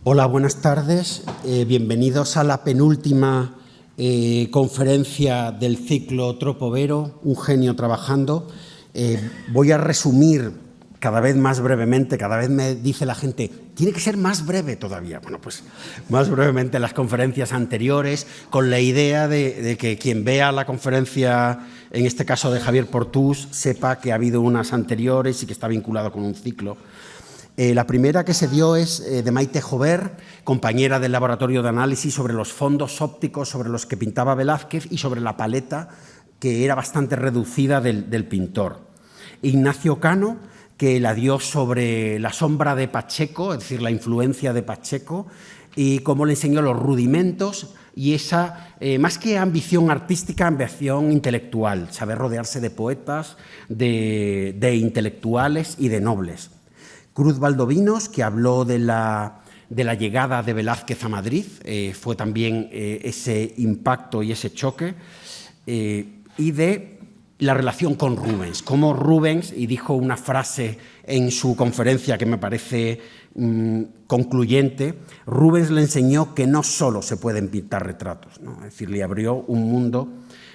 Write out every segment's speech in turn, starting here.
Hola, buenas tardes. Bienvenidos a la penúltima conferencia del ciclo Tropovero, un genio trabajando. Voy a resumir cada vez más brevemente, cada vez me dice la gente, tiene que ser más breve todavía. Bueno, pues más brevemente las conferencias anteriores, con la idea de que quien vea la conferencia, en este caso de Javier Portús, sepa que ha habido unas anteriores y que está vinculado con un ciclo. La primera que se dio es de Maite Jover, compañera del laboratorio de análisis, sobre los fondos ópticos sobre los que pintaba Velázquez y sobre la paleta, que era bastante reducida del pintor. Ignacio Cano, que la dio sobre la sombra de Pacheco, es decir, la influencia de Pacheco, y cómo le enseñó los rudimentos y esa, más que ambición artística, ambición intelectual, saber rodearse de poetas, de intelectuales y de nobles. Cruz Valdovinos, que habló de la llegada de Velázquez a Madrid, fue también ese impacto y ese choque, y de la relación con Rubens, cómo Rubens, y dijo una frase en su conferencia que me parece concluyente, Rubens le enseñó que no solo se pueden pintar retratos, ¿no? Es decir, le abrió un mundo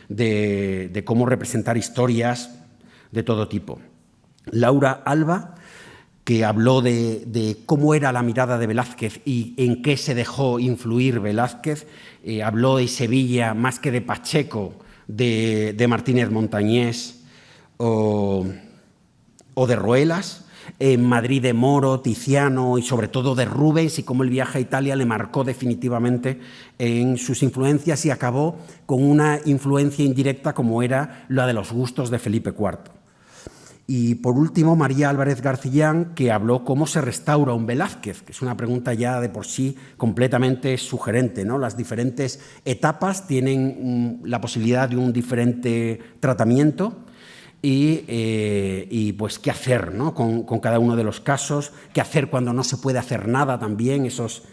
de cómo representar historias de todo tipo. Laura Alba, que habló de cómo era la mirada de Velázquez y en qué se dejó influir Velázquez, habló de Sevilla más que de Pacheco, de Martínez Montañés o de Ruelas, en Madrid de Moro, Tiziano y sobre todo de Rubens, y cómo el viaje a Italia le marcó definitivamente en sus influencias y acabó con una influencia indirecta como era la de los gustos de Felipe IV. Y por último, María Álvarez Garcillán, que habló cómo se restaura un Velázquez, que es una pregunta ya de por sí completamente sugerente, ¿no? Las diferentes etapas tienen la posibilidad de un diferente tratamiento y pues qué hacer, ¿no? con cada uno de los casos, qué hacer cuando no se puede hacer nada también, esos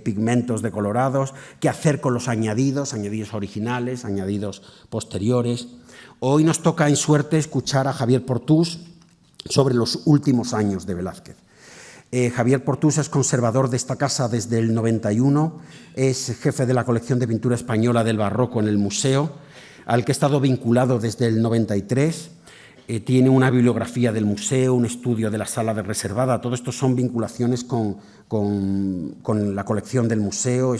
pigmentos decolorados, qué hacer con los añadidos originales, añadidos posteriores. Hoy nos toca en suerte escuchar a Javier Portús sobre los últimos años de Velázquez. Javier Portús es conservador de esta casa desde el 91, es jefe de la colección de pintura española del Barroco en el museo, al que ha estado vinculado desde el 93, tiene una bibliografía del museo, un estudio de la sala de reservada, todo esto son vinculaciones con la colección del museo,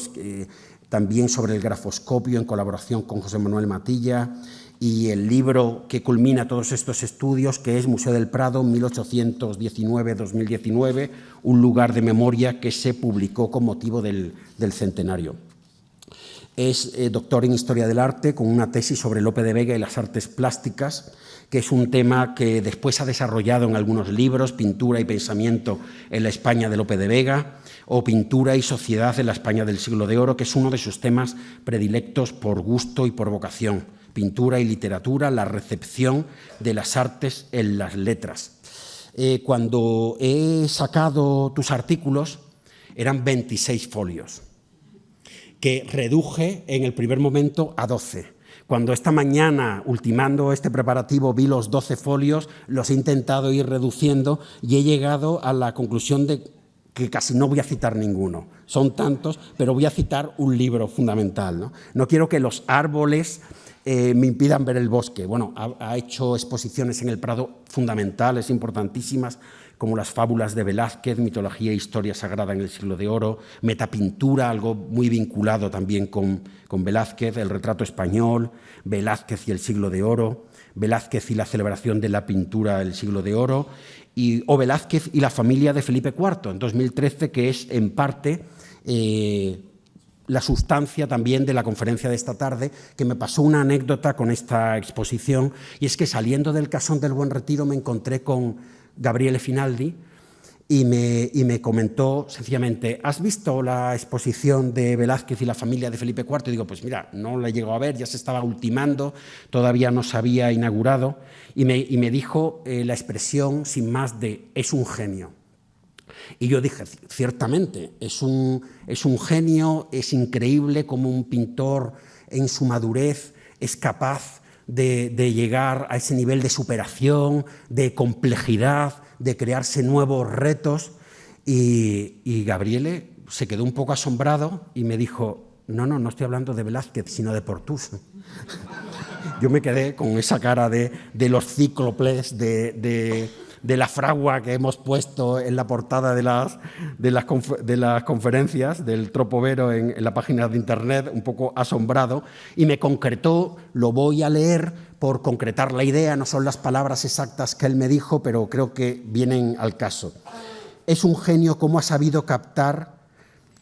también sobre el grafoscopio en colaboración con José Manuel Matilla, y el libro que culmina todos estos estudios, que es Museo del Prado, 1819-2019, un lugar de memoria que se publicó con motivo del centenario. Es doctor en Historia del Arte, con una tesis sobre Lope de Vega y las artes plásticas, que es un tema que después ha desarrollado en algunos libros, Pintura y pensamiento en la España de Lope de Vega, o Pintura y sociedad en la España del siglo de oro, que es uno de sus temas predilectos por gusto y por vocación. Pintura y literatura, la recepción de las artes en las letras. Cuando he sacado tus artículos, eran 26 folios, que reduje en el primer momento a 12. Cuando esta mañana, ultimando este preparativo, vi los 12 folios, los he intentado ir reduciendo y he llegado a la conclusión de que casi no voy a citar ninguno. Son tantos, pero voy a citar un libro fundamental, ¿no? No quiero que los árboles me impidan ver el bosque. Bueno, ha hecho exposiciones en el Prado fundamentales, importantísimas, como las fábulas de Velázquez, mitología e historia sagrada en el siglo de oro, metapintura, algo muy vinculado también con Velázquez, el retrato español, Velázquez y el siglo de oro, Velázquez y la celebración de la pintura del siglo de oro, o Velázquez y la familia de Felipe IV, en 2013, que es en parte la sustancia también de la conferencia de esta tarde, que me pasó una anécdota con esta exposición, y es que saliendo del Casón del Buen Retiro me encontré con Gabriele Finaldi y me comentó sencillamente, ¿has visto la exposición de Velázquez y la familia de Felipe IV? Y digo, pues mira, no la llegó a ver, ya se estaba ultimando, todavía no se había inaugurado, y me dijo la expresión sin más de, es un genio. Y yo dije, ciertamente, es un genio, es increíble como un pintor en su madurez es capaz de llegar a ese nivel de superación, de complejidad, de crearse nuevos retos. Y Gabriele se quedó un poco asombrado y me dijo, no estoy hablando de Velázquez, sino de Portús. Yo me quedé con esa cara de los cíclopes, de la fragua que hemos puesto en la portada de las conferencias del Tropovero en la página de internet, un poco asombrado, y me concretó, lo voy a leer por concretar la idea, no son las palabras exactas que él me dijo, pero creo que vienen al caso. Es un genio cómo ha sabido captar,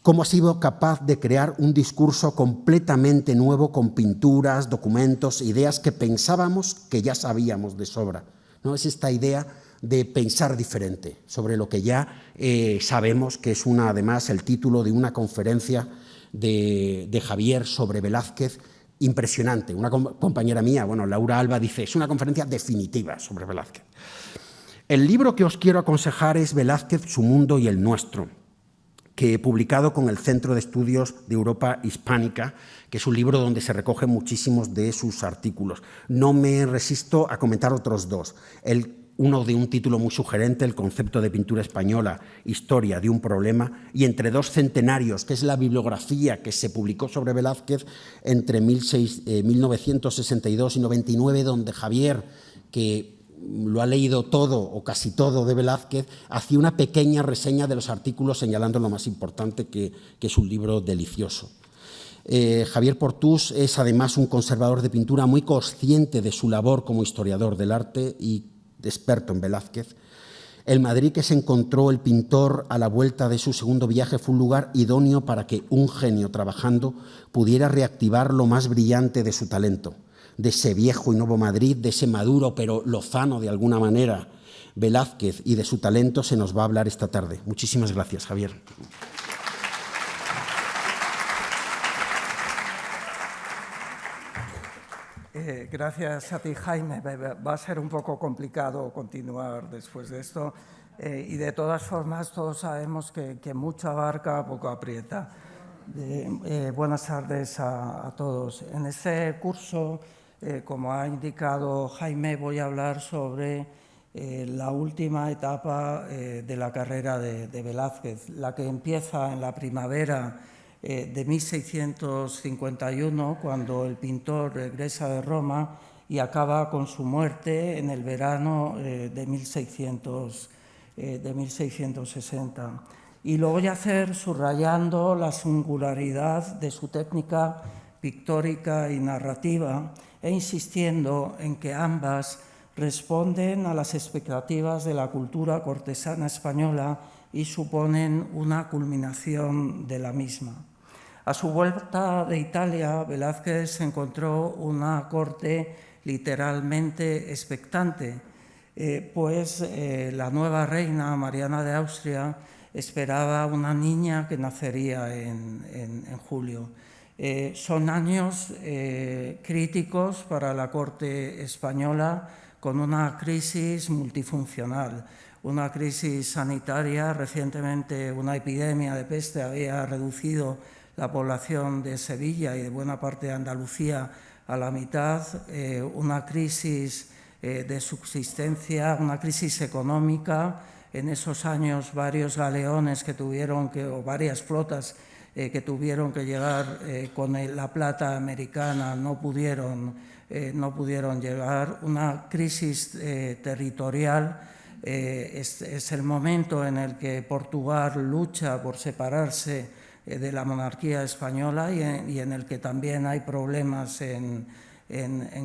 cómo ha sido capaz de crear un discurso completamente nuevo con pinturas, documentos, ideas que pensábamos que ya sabíamos de sobra, ¿no? Es esta idea de pensar diferente sobre lo que ya sabemos, que es además el título de una conferencia de Javier sobre Velázquez, impresionante. Una compañera mía, Laura Alba, dice, es una conferencia definitiva sobre Velázquez. El libro que os quiero aconsejar es Velázquez, su mundo y el nuestro, que he publicado con el Centro de Estudios de Europa Hispánica, que es un libro donde se recogen muchísimos de sus artículos. No me resisto a comentar otros dos. Uno de un título muy sugerente, El concepto de pintura española, historia de un problema, y Entre dos centenarios, que es la bibliografía que se publicó sobre Velázquez entre 1962 y 99, donde Javier, que lo ha leído todo o casi todo de Velázquez, hacía una pequeña reseña de los artículos señalando lo más importante, que es un libro delicioso. Javier Portús es además un conservador de pintura muy consciente de su labor como historiador del arte y experto en Velázquez. El Madrid que se encontró el pintor a la vuelta de su segundo viaje fue un lugar idóneo para que un genio trabajando pudiera reactivar lo más brillante de su talento, de ese viejo y nuevo Madrid, de ese maduro pero lozano de alguna manera Velázquez, y de su talento se nos va a hablar esta tarde. Muchísimas gracias, Javier. Gracias a ti, Jaime. Va a ser un poco complicado continuar después de esto y de todas formas todos sabemos que mucho abarca, poco aprieta. Buenas tardes a todos. En este curso, como ha indicado Jaime, voy a hablar sobre la última etapa de la carrera de Velázquez, la que empieza en la primavera de 1651, cuando el pintor regresa de Roma, y acaba con su muerte en el verano de 1660. Y lo voy a hacer subrayando la singularidad de su técnica pictórica y narrativa e insistiendo en que ambas responden a las expectativas de la cultura cortesana española y suponen una culminación de la misma. A su vuelta de Italia, Velázquez encontró una corte literalmente expectante, pues la nueva reina, Mariana de Austria, esperaba una niña que nacería en julio. Son años críticos para la corte española, con una crisis multifuncional, una crisis sanitaria. Recientemente una epidemia de peste había reducido la población de Sevilla y de buena parte de Andalucía a la mitad, una crisis de subsistencia, una crisis económica. En esos años varios galeones o varias flotas que tuvieron que llegar con la plata americana no pudieron llegar. Una crisis territorial. Es el momento en el que Portugal lucha por separarse de la monarquía española y en el que también hay problemas en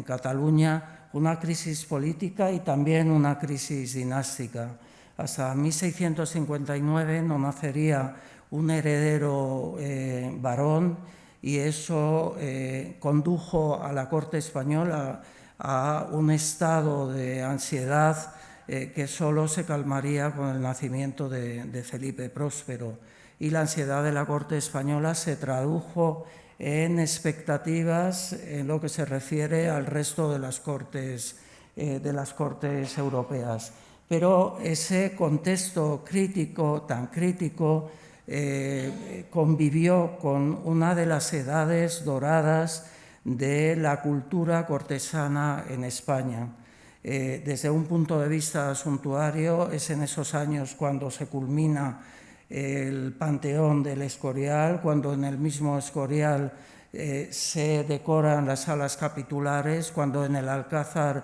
Cataluña, una crisis política y también una crisis dinástica. Hasta 1659 no nacería un heredero varón, y eso condujo a la corte española a un estado de ansiedad que solo se calmaría con el nacimiento de Felipe Próspero. Y la ansiedad de la corte española se tradujo en expectativas en lo que se refiere al resto de las cortes europeas. Pero ese contexto tan crítico, convivió con una de las edades doradas de la cultura cortesana en España. Desde un punto de vista suntuario, es en esos años cuando se culmina el Panteón del Escorial, cuando en el mismo Escorial se decoran las salas capitulares, cuando en el Alcázar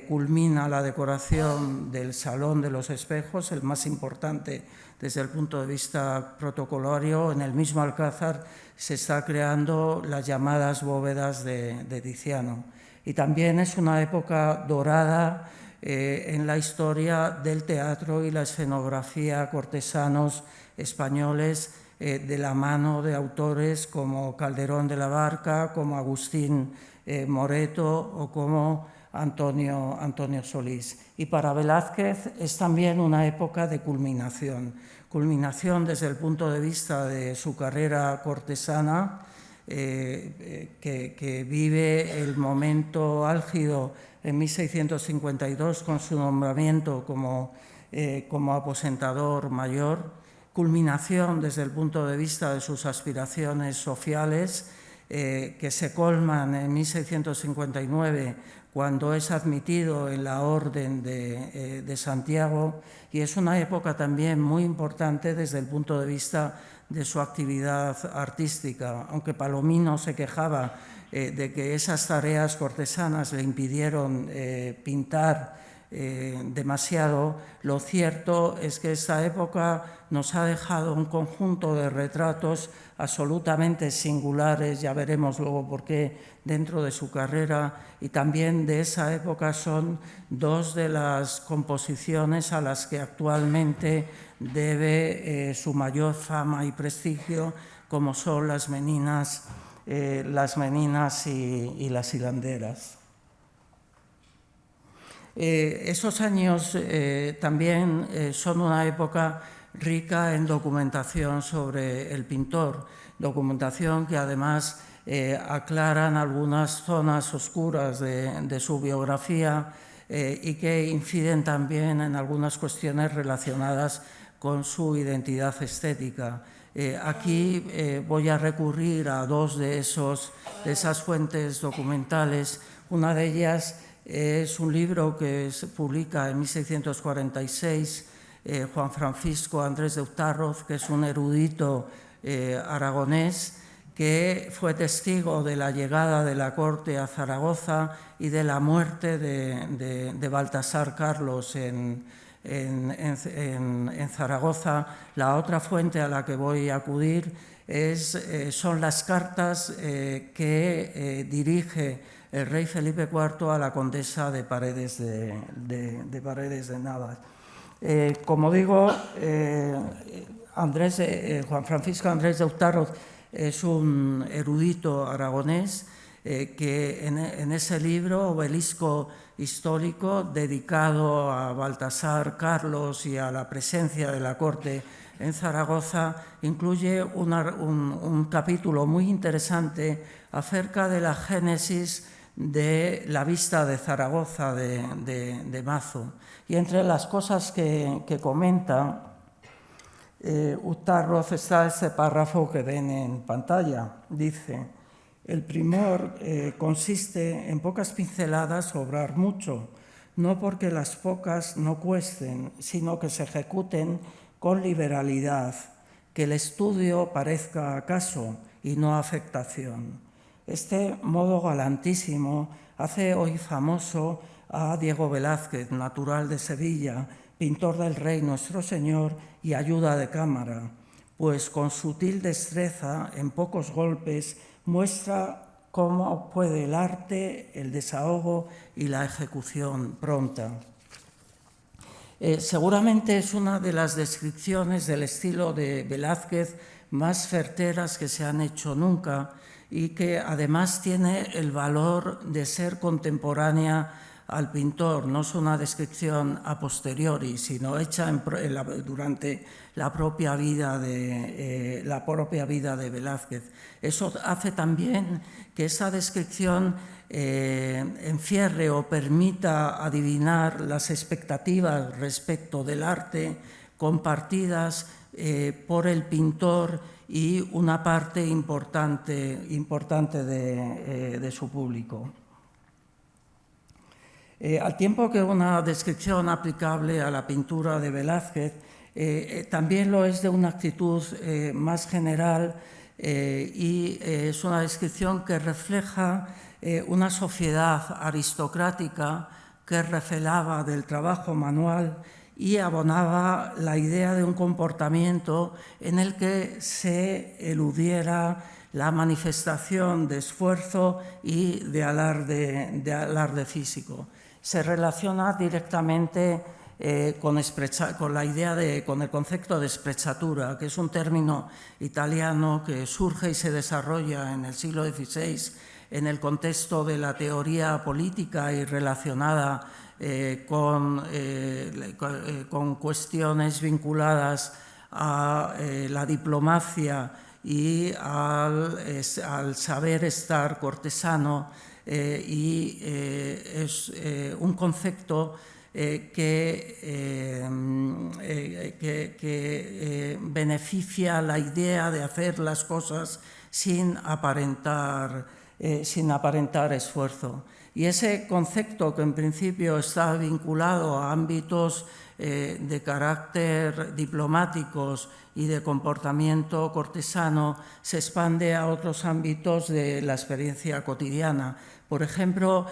culmina la decoración del Salón de los Espejos, el más importante desde el punto de vista protocolario. En el mismo Alcázar se está creando las llamadas bóvedas de Tiziano. Y también es una época dorada en la historia del teatro y la escenografía cortesanos españoles, de la mano de autores como Calderón de la Barca, como Agustín Moreto o como Antonio Solís. Y para Velázquez es también una época de culminación desde el punto de vista de su carrera cortesana, que vive el momento álgido en 1652 con su nombramiento como aposentador mayor, culminación desde el punto de vista de sus aspiraciones sociales, que se colman en 1659 cuando es admitido en la Orden de Santiago, y es una época también muy importante desde el punto de vista de su actividad artística. Aunque Palomino se quejaba de que esas tareas cortesanas le impidieron pintar demasiado, lo cierto es que esta época nos ha dejado un conjunto de retratos absolutamente singulares, ya veremos luego por qué, dentro de su carrera, y también de esa época son dos de las composiciones a las que actualmente debe su mayor fama y prestigio, como son las Meninas y las Hilanderas. Esos años también son una época rica en documentación sobre el pintor, documentación que además aclaran algunas zonas oscuras de su biografía y que inciden también en algunas cuestiones relacionadas con su identidad estética. Aquí voy a recurrir a dos de esas fuentes documentales. Una de ellas es un libro que se publica en 1646, Juan Francisco Andrés de Hurtarroz, que es un erudito aragonés que fue testigo de la llegada de la corte a Zaragoza y de la muerte de Baltasar Carlos en Zaragoza. La otra fuente a la que voy a acudir son las cartas que dirige el rey Felipe IV a la condesa de Paredes de Paredes de Navas. Como digo, Juan Francisco Andrés de Hurtarroz es un erudito aragonés que en ese libro, Obelisco histórico, dedicado a Baltasar Carlos y a la presencia de la corte en Zaragoza, incluye un capítulo muy interesante acerca de la génesis de la vista de Zaragoza de Mazo. Y entre las cosas que comenta Hurtarroz está este párrafo que ven en pantalla. Dice: el primor consiste en pocas pinceladas obrar mucho, no porque las pocas no cuesten, sino que se ejecuten con liberalidad, que el estudio parezca acaso y no afectación. Este modo galantísimo hace hoy famoso a Diego Velázquez, natural de Sevilla, pintor del Rey Nuestro Señor y ayuda de cámara, pues con sutil destreza, en pocos golpes, muestra cómo puede el arte, el desahogo y la ejecución pronta. Seguramente es una de las descripciones del estilo de Velázquez más certeras que se han hecho nunca, y que además tiene el valor de ser contemporánea al pintor. No es una descripción a posteriori, sino hecha durante la propia vida de Velázquez. Eso hace también que esa descripción encierre o permita adivinar las expectativas respecto del arte compartidas por el pintor y una parte importante de su público. Al tiempo que una descripción aplicable a la pintura de Velázquez También lo es de una actitud más general y es una descripción que refleja una sociedad aristocrática que recelaba del trabajo manual y abonaba la idea de un comportamiento en el que se eludiera la manifestación de esfuerzo y de alarde físico. Se relaciona directamente con el concepto de sprezzatura, que es un término italiano que surge y se desarrolla en el siglo XVI en el contexto de la teoría política y relacionada con cuestiones vinculadas a la diplomacia y al saber estar cortesano, y es un concepto que beneficia la idea de hacer las cosas sin aparentar esfuerzo. Y ese concepto, que en principio está vinculado a ámbitos de carácter diplomáticos y de comportamiento cortesano, se expande a otros ámbitos de la experiencia cotidiana. Por ejemplo,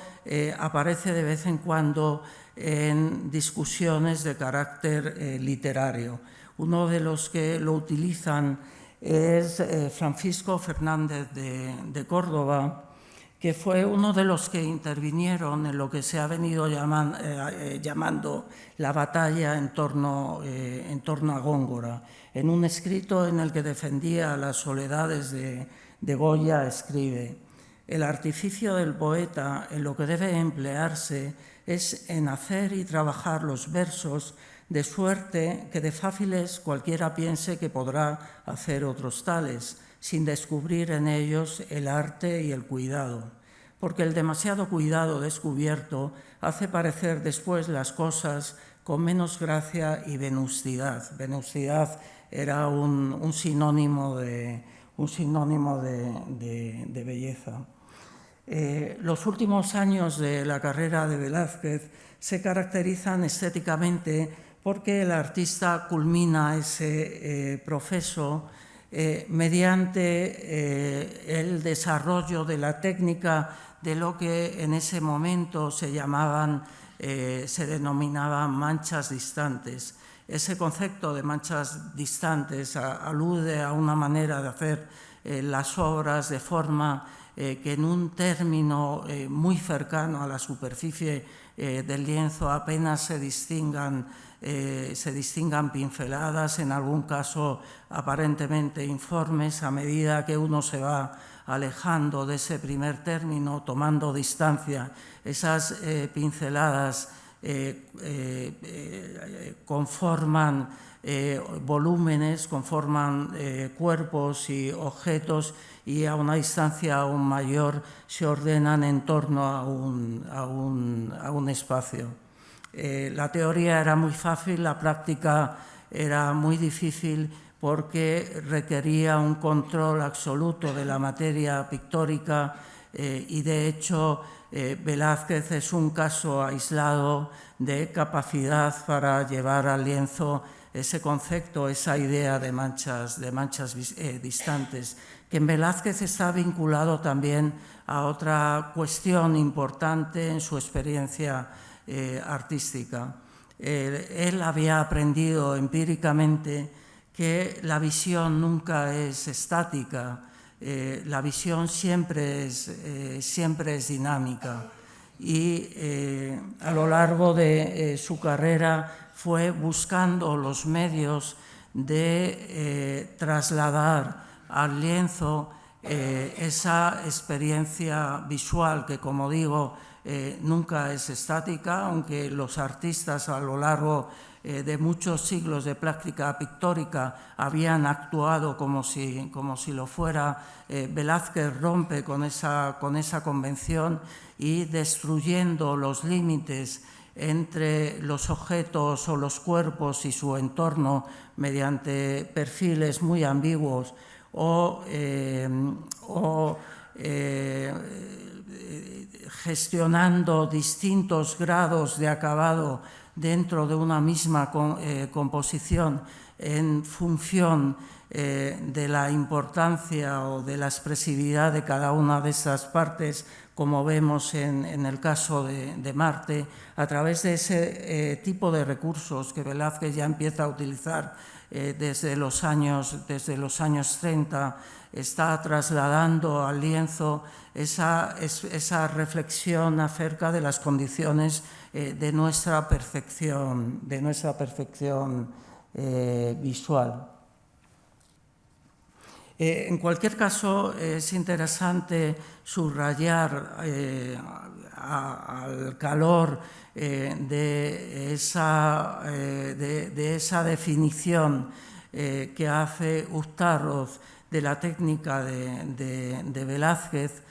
aparece de vez en cuando en discusiones de carácter literario. Uno de los que lo utilizan es Francisco Fernández de Córdoba, que fue uno de los que intervinieron en lo que se ha venido llamando la batalla en torno a Góngora. En un escrito en el que defendía las soledades de Goya, escribe: «El artificio del poeta en lo que debe emplearse es en hacer y trabajar los versos de suerte que de fáciles cualquiera piense que podrá hacer otros tales, sin descubrir en ellos el arte y el cuidado, porque el demasiado cuidado descubierto hace parecer después las cosas con menos gracia y venusticidad». Venusticidad era un sinónimo de belleza. Los últimos años de la carrera de Velázquez se caracterizan estéticamente porque el artista culmina ese proceso mediante el desarrollo de la técnica de lo que en ese momento se denominaban manchas distantes. Ese concepto de manchas distantes alude a una manera de hacer las obras de forma que en un término muy cercano a la superficie del lienzo apenas se distingan pinceladas, en algún caso aparentemente informes. A medida que uno se va alejando de ese primer término, tomando distancia, esas pinceladas conforman volúmenes, conforman cuerpos y objetos, y a una distancia aún mayor se ordenan en torno a un espacio. La teoría era muy fácil, la práctica era muy difícil porque requería un control absoluto de la materia pictórica y, de hecho, Velázquez es un caso aislado de capacidad para llevar al lienzo ese concepto, esa idea de manchas distantes, que en Velázquez está vinculado también a otra cuestión importante en su experiencia artística. Él había aprendido empíricamente que la visión nunca es estática, la visión siempre es dinámica, y a lo largo de su carrera fue buscando los medios de trasladar al lienzo esa experiencia visual que, como digo, nunca es estática, aunque los artistas a lo largo de muchos siglos de práctica pictórica habían actuado como si lo fuera. Velázquez rompe con esa convención y, destruyendo los límites entre los objetos o los cuerpos y su entorno mediante perfiles muy ambiguos o gestionando distintos grados de acabado dentro de una misma composición en función de la importancia o de la expresividad de cada una de esas partes, como vemos en el caso de Marte, a través de ese tipo de recursos que Velázquez ya empieza a utilizar desde los años 30, está trasladando al lienzo esa reflexión acerca de las condiciones de nuestra perfección visual. En cualquier caso, es interesante subrayar al calor de esa definición que hace Uztaroth de la técnica de Velázquez,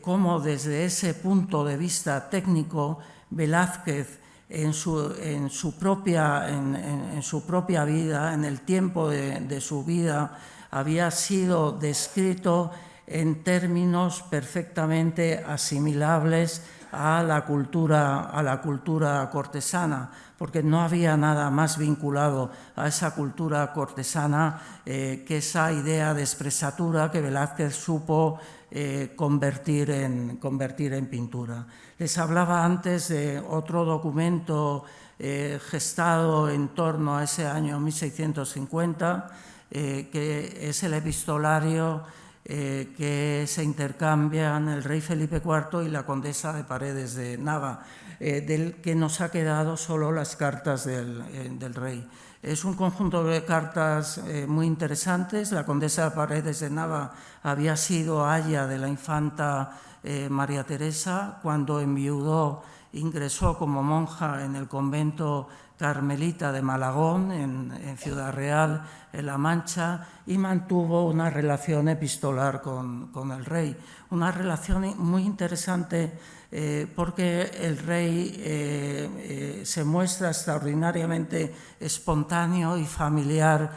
cómo desde ese punto de vista técnico, Velázquez en su propia vida, en el tiempo de su vida, había sido descrito en términos perfectamente asimilables a la cultura cortesana, porque no había nada más vinculado a esa cultura cortesana que esa idea de expresatura que Velázquez supo convertir en pintura. Les hablaba antes de otro documento gestado en torno a ese año 1650, que es el epistolario que se intercambian el rey Felipe IV y la condesa de Paredes de Nava, del que nos ha quedado solo las cartas del rey. Es un conjunto de cartas muy interesantes. La condesa de Paredes de Nava había sido aya de la infanta María Teresa. Cuando enviudó, ingresó como monja en el convento carmelita de Malagón, en Ciudad Real, en La Mancha, y mantuvo una relación epistolar con el rey. Una relación muy interesante porque el rey se muestra extraordinariamente espontáneo y familiar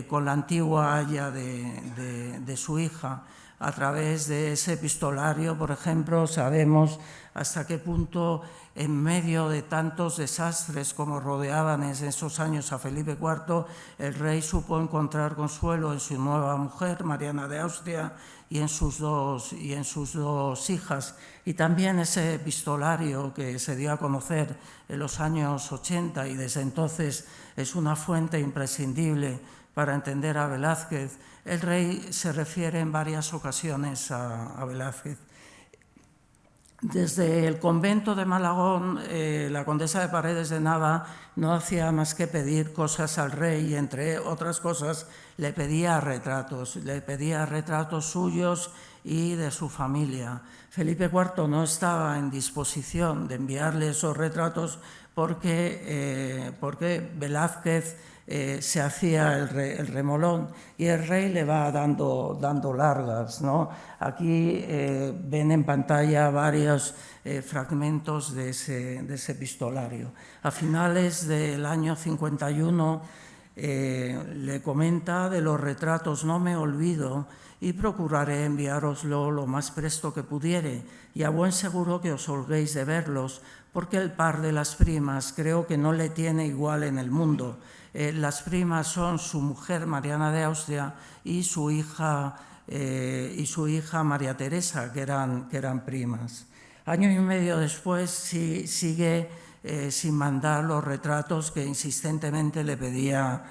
con la antigua aya de su hija. A través de ese epistolario, por ejemplo, sabemos hasta qué punto, en medio de tantos desastres como rodeaban en esos años a Felipe IV, el rey supo encontrar consuelo en su nueva mujer, Mariana de Austria, y en sus dos hijas. Y también ese epistolario que se dio a conocer en los años 80 y desde entonces es una fuente imprescindible para entender a Velázquez. El rey se refiere en varias ocasiones a Velázquez. Desde el convento de Malagón, la condesa de Paredes de Nava no hacía más que pedir cosas al rey y, entre otras cosas, le pedía retratos suyos y de su familia. Felipe IV no estaba en disposición de enviarle esos retratos porque Velázquez se hacía el remolón y el rey le va dando largas, ¿no? Aquí ven en pantalla varios fragmentos de ese epistolario. A finales del año 51 le comenta: de los retratos no me olvido y procuraré enviároslo lo más presto que pudiere, y a buen seguro que os holguéis de verlos, porque el par de las primas creo que no le tiene igual en el mundo. Las primas son su mujer Mariana de Austria y su hija María Teresa, que eran primas. Año y medio después sigue sin mandar los retratos que insistentemente le pedía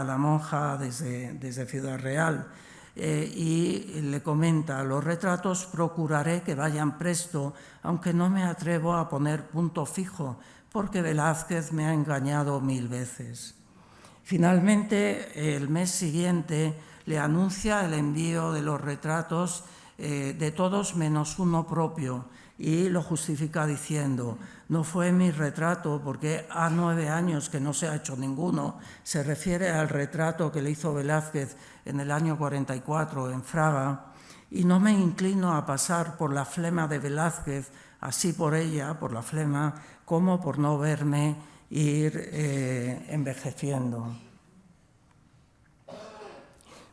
a la monja desde Ciudad Real. Y le comenta: los retratos procuraré que vayan presto, aunque no me atrevo a poner punto fijo, porque Velázquez me ha engañado 1000 veces. Finalmente, el mes siguiente le anuncia el envío de los retratos de todos menos uno propio, y lo justifica diciendo: no fue mi retrato porque ha 9 años que no se ha hecho ninguno. Se refiere al retrato que le hizo Velázquez en el año 44 en Fraga, y no me inclino a pasar por la flema de Velázquez, así por ella, por la flema, como por no verme ir envejeciendo.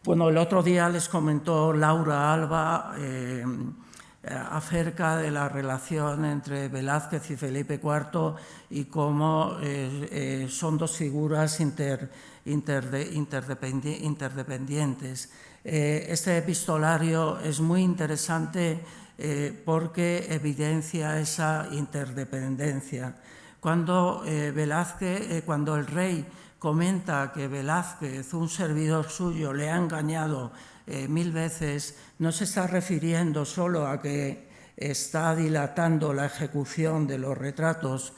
Bueno, el otro día les comentó Laura Alba acerca de la relación entre Velázquez y Felipe IV y cómo son dos figuras interdependientes. Este epistolario es muy interesante porque evidencia esa interdependencia. Cuando el rey comenta que Velázquez, un servidor suyo, le ha engañado 1000 veces, no se está refiriendo solo a que está dilatando la ejecución de los retratos,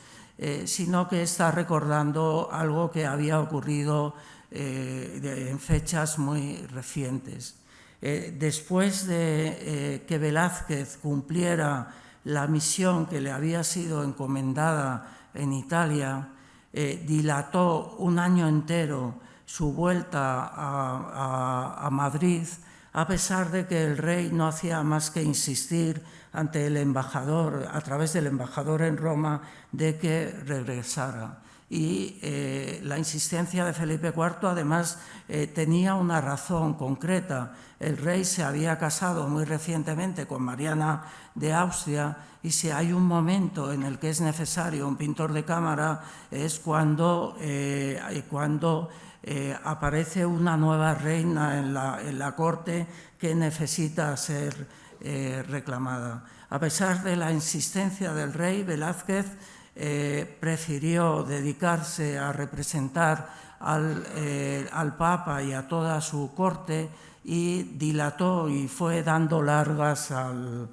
sino que está recordando algo que había ocurrido en fechas muy recientes. Después de que Velázquez cumpliera la misión que le había sido encomendada en Italia, dilató un año entero su vuelta a Madrid, a pesar de que el rey no hacía más que insistir ante el embajador, a través del embajador en Roma, de que regresara. Y la insistencia de Felipe IV, además, tenía una razón concreta. El rey se había casado muy recientemente con Mariana de Austria, y si hay un momento en el que es necesario un pintor de cámara es cuando aparece una nueva reina en la corte que necesita ser reclamada. A pesar de la insistencia del rey, Velázquez prefirió dedicarse a representar al Papa y a toda su corte, y dilató y fue dando largas al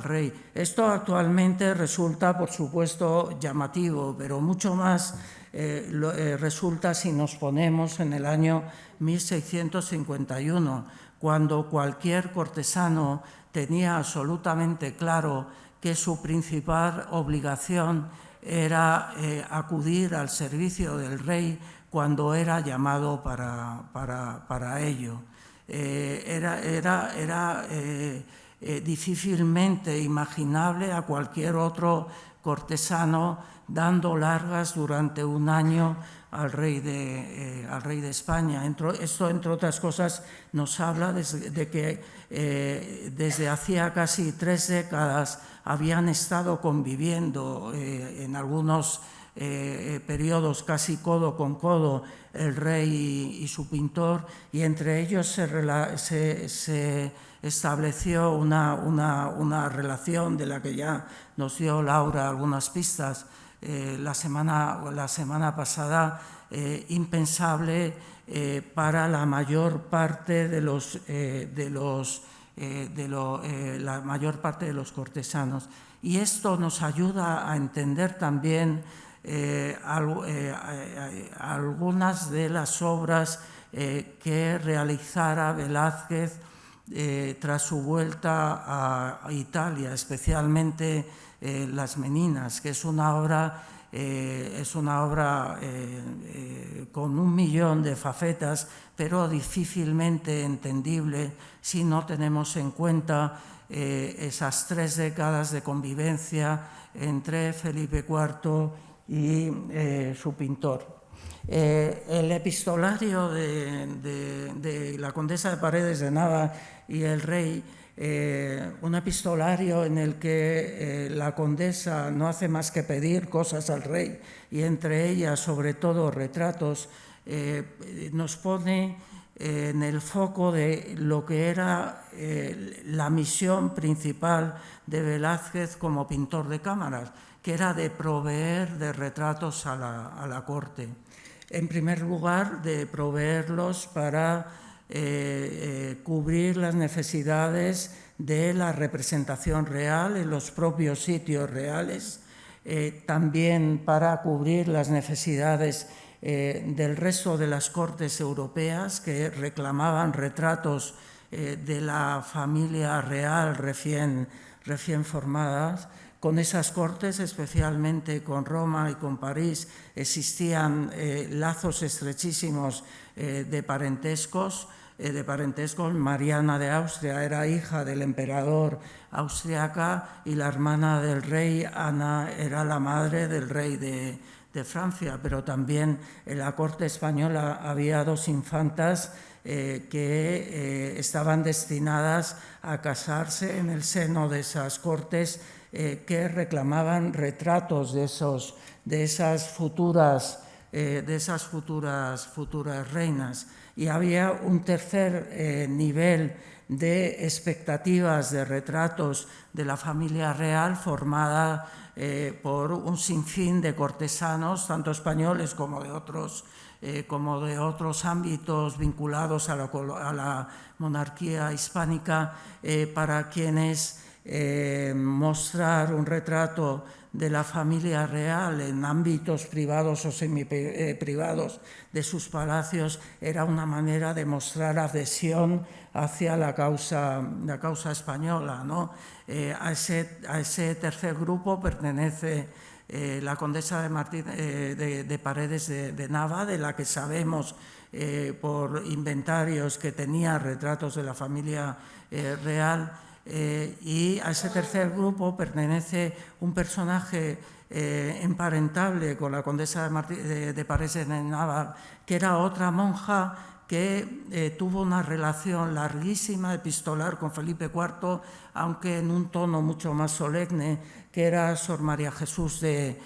rey. Esto actualmente resulta, por supuesto, llamativo, pero mucho más resulta si nos ponemos en el año 1651, cuando cualquier cortesano tenía absolutamente claro que su principal obligación era acudir al servicio del rey cuando era llamado para ello. Era difícilmente imaginable a cualquier otro cortesano dando largas durante un año al rey de España. Esto, entre otras cosas, nos habla de que desde hacía casi 3 décadas habían estado conviviendo en algunos periodos casi codo con codo el rey y su pintor, y entre ellos se estableció una relación de la que ya nos dio Laura algunas pistas la semana pasada, impensable para la mayor parte de los cortesanos. Y esto nos ayuda a entender también algunas de las obras que realizara Velázquez tras su vuelta a Italia, especialmente Las Meninas, que es una obra con 1 millón de facetas, pero difícilmente entendible si no tenemos en cuenta esas 3 décadas de convivencia entre Felipe IV y su pintor. El epistolario de la condesa de Paredes de Nava y el rey, un epistolario en el que la condesa no hace más que pedir cosas al rey, y entre ellas, sobre todo, retratos, nos pone en el foco de lo que era la misión principal de Velázquez como pintor de cámaras, que era de proveer de retratos a la corte. En primer lugar, de proveerlos para cubrir las necesidades de la representación real en los propios sitios reales, también para cubrir las necesidades del resto de las cortes europeas que reclamaban retratos de la familia real recién formadas. Con esas cortes, especialmente con Roma y con París, existían lazos estrechísimos de parentescos. Mariana de Austria era hija del emperador austriaca, y la hermana del rey, Ana, era la madre del rey de Francia, pero también en la corte española había dos infantas que estaban destinadas a casarse en el seno de esas cortes, que reclamaban retratos de esas futuras reinas. Y había un tercer nivel de expectativas de retratos de la familia real formada por un sinfín de cortesanos, tanto españoles como de otros ámbitos vinculados a la monarquía hispánica, para quienes mostrar un retrato de la familia real en ámbitos privados o semiprivados de sus palacios era una manera de mostrar adhesión hacia la causa española, ¿no? A ese tercer grupo pertenece la condesa de Paredes de Nava, de la que sabemos por inventarios que tenía retratos de la familia real. Y a ese tercer grupo pertenece un personaje emparentable con la condesa de Paredes de Nava, que era otra monja que tuvo una relación larguísima, epistolar, con Felipe IV, aunque en un tono mucho más solemne, que era Sor María Jesús de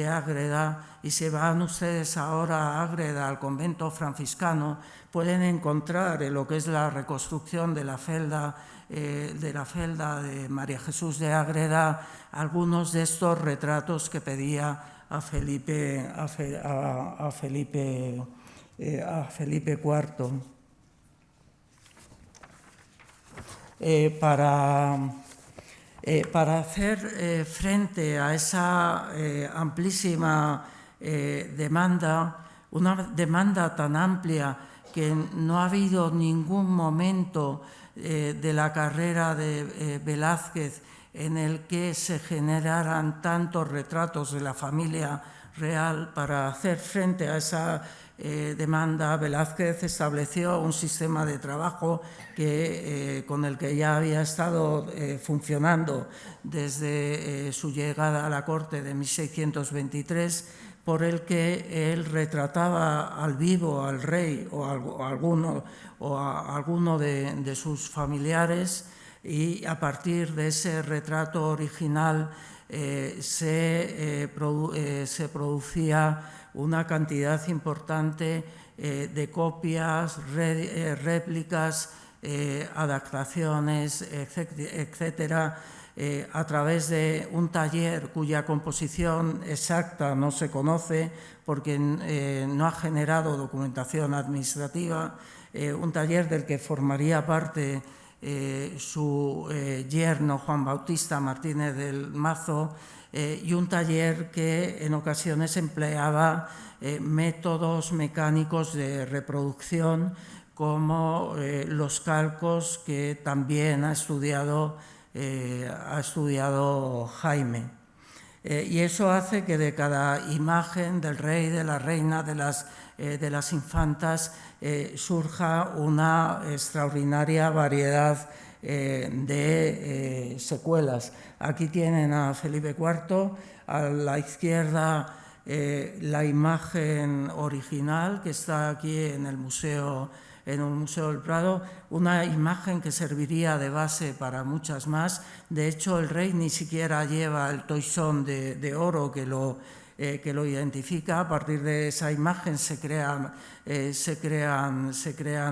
Ágreda. Y si van ustedes ahora a Ágreda, al convento franciscano, pueden encontrar en lo que es la reconstrucción de la celda de María Jesús de Ágreda algunos de estos retratos que pedía a Felipe IV. Para hacer frente a esa amplísima demanda, una demanda tan amplia que no ha habido ningún momento de la carrera de Velázquez en el que se generaran tantos retratos de la familia real. Para hacer frente a esa demanda, Velázquez estableció un sistema de trabajo con el que ya había estado funcionando desde su llegada a la corte de 1623, por el que él retrataba al vivo al rey o a alguno de sus familiares, y a partir de ese retrato original se producía una cantidad importante de copias, réplicas, adaptaciones, etcétera, a través de un taller cuya composición exacta no se conoce porque no ha generado documentación administrativa, un taller del que formaría parte su yerno Juan Bautista Martínez del Mazo, y un taller que en ocasiones empleaba métodos mecánicos de reproducción como los calcos, que también ha estudiado Jaime. Y eso hace que de cada imagen del rey, de la reina, de las infantas, surja una extraordinaria variedad de secuelas. Aquí tienen a Felipe IV, a la izquierda la imagen original que está aquí en el Museo del Prado, una imagen que serviría de base para muchas más. De hecho, el rey ni siquiera lleva el toisón de oro que lo identifica. A partir de esa imagen se crean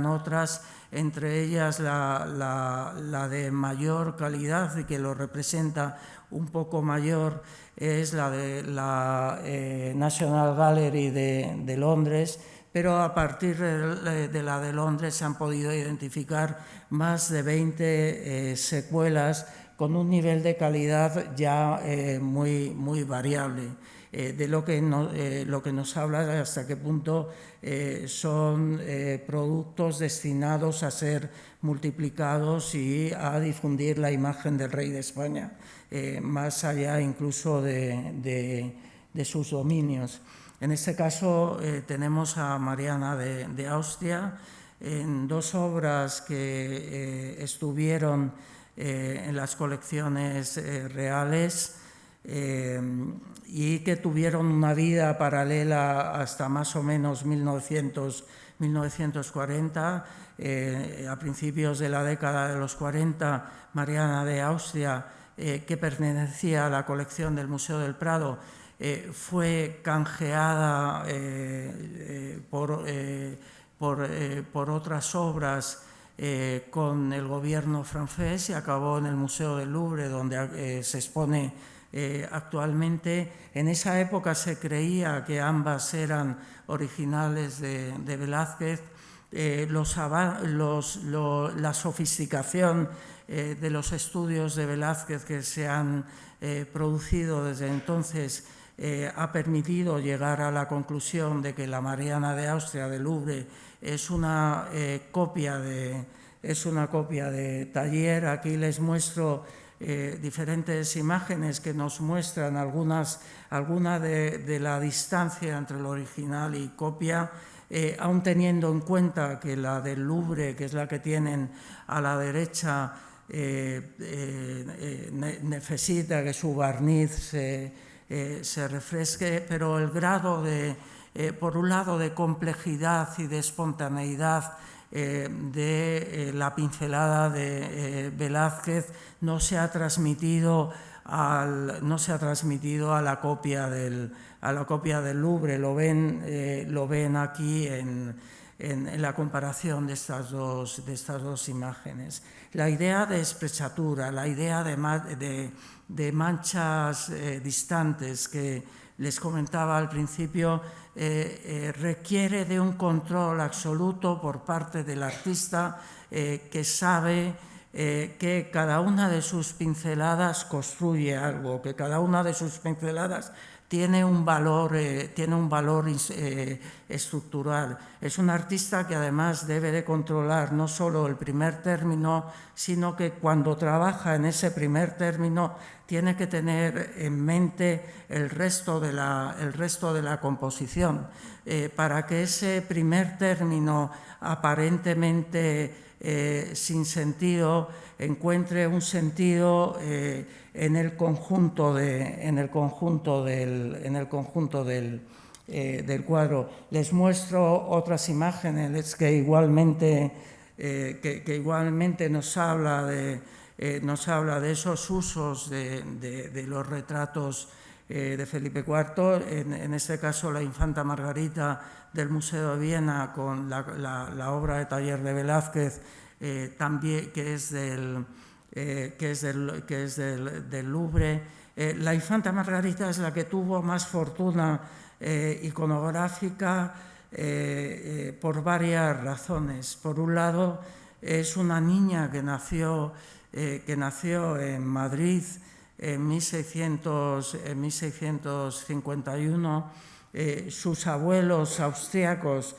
otras, entre ellas la de mayor calidad y que lo representa un poco mayor, es la de la National Gallery de Londres, pero a partir de la de Londres se han podido identificar más de 20 secuelas con un nivel de calidad ya muy variable. De lo que nos habla de hasta qué punto son productos destinados a ser multiplicados y a difundir la imagen del rey de España, más allá incluso de sus dominios. En este caso tenemos a Mariana de Austria en dos obras que estuvieron en las colecciones reales. y que tuvieron una vida paralela hasta más o menos 1940. A principios de la década de los 40, Mariana de Austria, que pertenecía a la colección del Museo del Prado, fue canjeada por otras obras con el gobierno francés y acabó en el Museo del Louvre, donde se expone actualmente. En esa época se creía que ambas eran originales de Velázquez. La sofisticación de los estudios de Velázquez que se han producido desde entonces ha permitido llegar a la conclusión de que la Mariana de Austria del Louvre es una copia de Taller. Aquí les muestro diferentes imágenes que nos muestran alguna de la distancia entre el original y copia, aun teniendo en cuenta que la del Louvre, que es la que tienen a la derecha, necesita que su barniz se refresque, pero el grado por un lado, de complejidad y de espontaneidad de la pincelada de Velázquez no se ha transmitido a la copia del Louvre. Lo ven aquí en la comparación de estas dos imágenes. La idea de esprechatura, la idea de manchas distantes que les comentaba al principio, requiere de un control absoluto por parte del artista, que sabe que cada una de sus pinceladas construye algo, que cada una de sus pinceladas tiene un valor estructural. Es un artista que además debe de controlar no solo el primer término, sino que cuando trabaja en ese primer término tiene que tener en mente el resto de la composición, para que ese primer término aparentemente sin sentido encuentre un sentido en el conjunto del cuadro. Les muestro otras imágenes que igualmente nos habla de esos usos de los retratos de Felipe IV, en este caso la infanta Margarita del Museo de Viena, con la obra de Taller de Velázquez, también que es del Louvre. La infanta Margarita es la que tuvo más fortuna iconográfica por varias razones. Por un lado, es una niña que nació en Madrid en 1651. Sus abuelos austríacos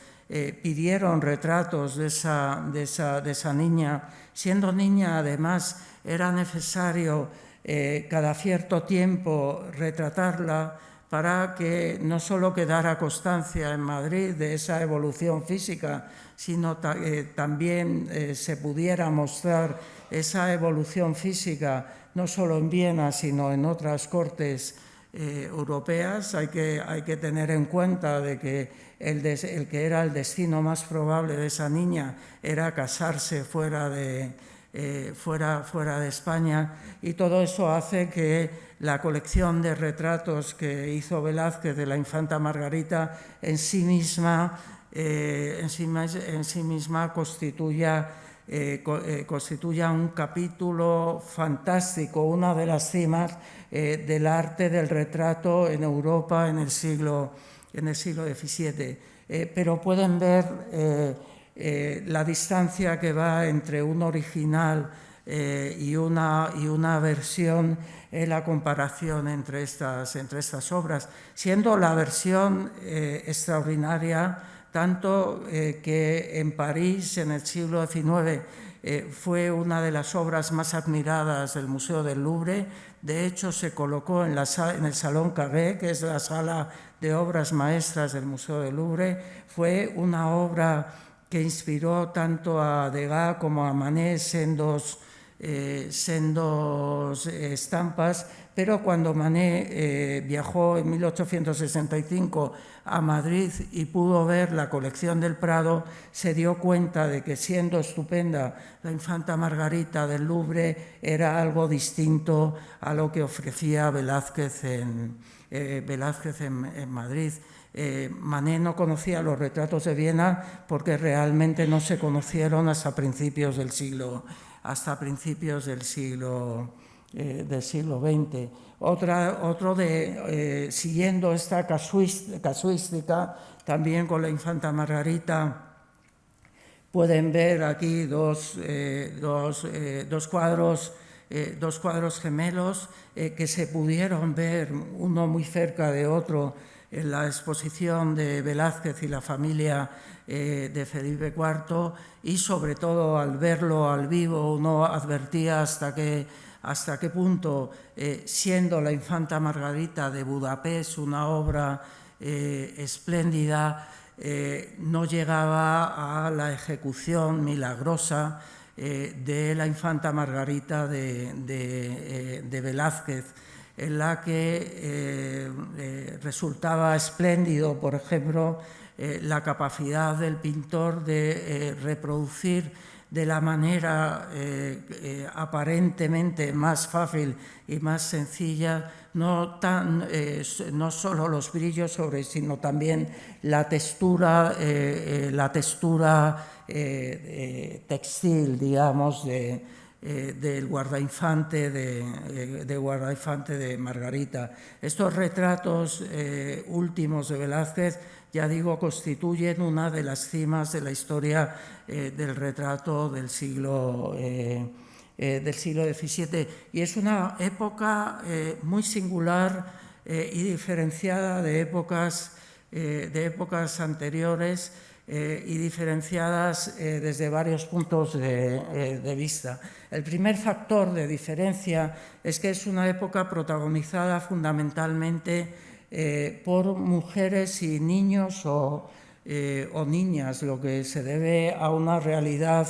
pidieron retratos de esa niña. Siendo niña, además, era necesario cada cierto tiempo retratarla para que no solo quedara constancia en Madrid de esa evolución física, sino también se pudiera mostrar esa evolución física no solo en Viena, sino en otras cortes europeas. Hay que tener en cuenta de que el que era el destino más probable de esa niña era casarse fuera de España, y todo eso hace que la colección de retratos que hizo Velázquez de la infanta Margarita en sí misma constituya un capítulo fantástico, una de las cimas del arte del retrato en Europa en el siglo XVII. Pero pueden ver la distancia que va entre un original y una versión, la comparación entre estas obras, siendo la versión extraordinaria, tanto que en París en el siglo XIX fue una de las obras más admiradas del Museo del Louvre. De hecho, se colocó en el Salón Carré, que es la sala de obras maestras del Museo del Louvre. Fue una obra que inspiró tanto a Degas como a Manet, sendos estampas, pero cuando Manet viajó en 1865 a Madrid y pudo ver la colección del Prado, se dio cuenta de que, siendo estupenda la infanta Margarita del Louvre, era algo distinto a lo que ofrecía Velázquez en Madrid. Manet no conocía los retratos de Viena porque realmente no se conocieron hasta principios del siglo XX. Siguiendo esta casuística, también con la infanta Margarita, pueden ver aquí dos cuadros gemelos que se pudieron ver uno muy cerca de otro en la exposición de Velázquez y la familia de Felipe IV, y sobre todo al verlo al vivo uno advertía hasta qué punto, siendo la infanta Margarita de Budapest una obra espléndida, no llegaba a la ejecución milagrosa de la infanta Margarita de Velázquez, en la que resultaba espléndido, por ejemplo, la capacidad del pintor de reproducir de la manera aparentemente más fácil y más sencilla, no solo los brillos sino también la textura textil, digamos, del guardainfante de Margarita. Estos retratos últimos de Velázquez, ya digo, constituyen una de las cimas de la historia del retrato del siglo XVII, y es una época muy singular y diferenciada de épocas anteriores, y diferenciadas desde varios puntos de vista. El primer factor de diferencia es que es una época protagonizada fundamentalmente por mujeres y niños o niñas, lo que se debe a una realidad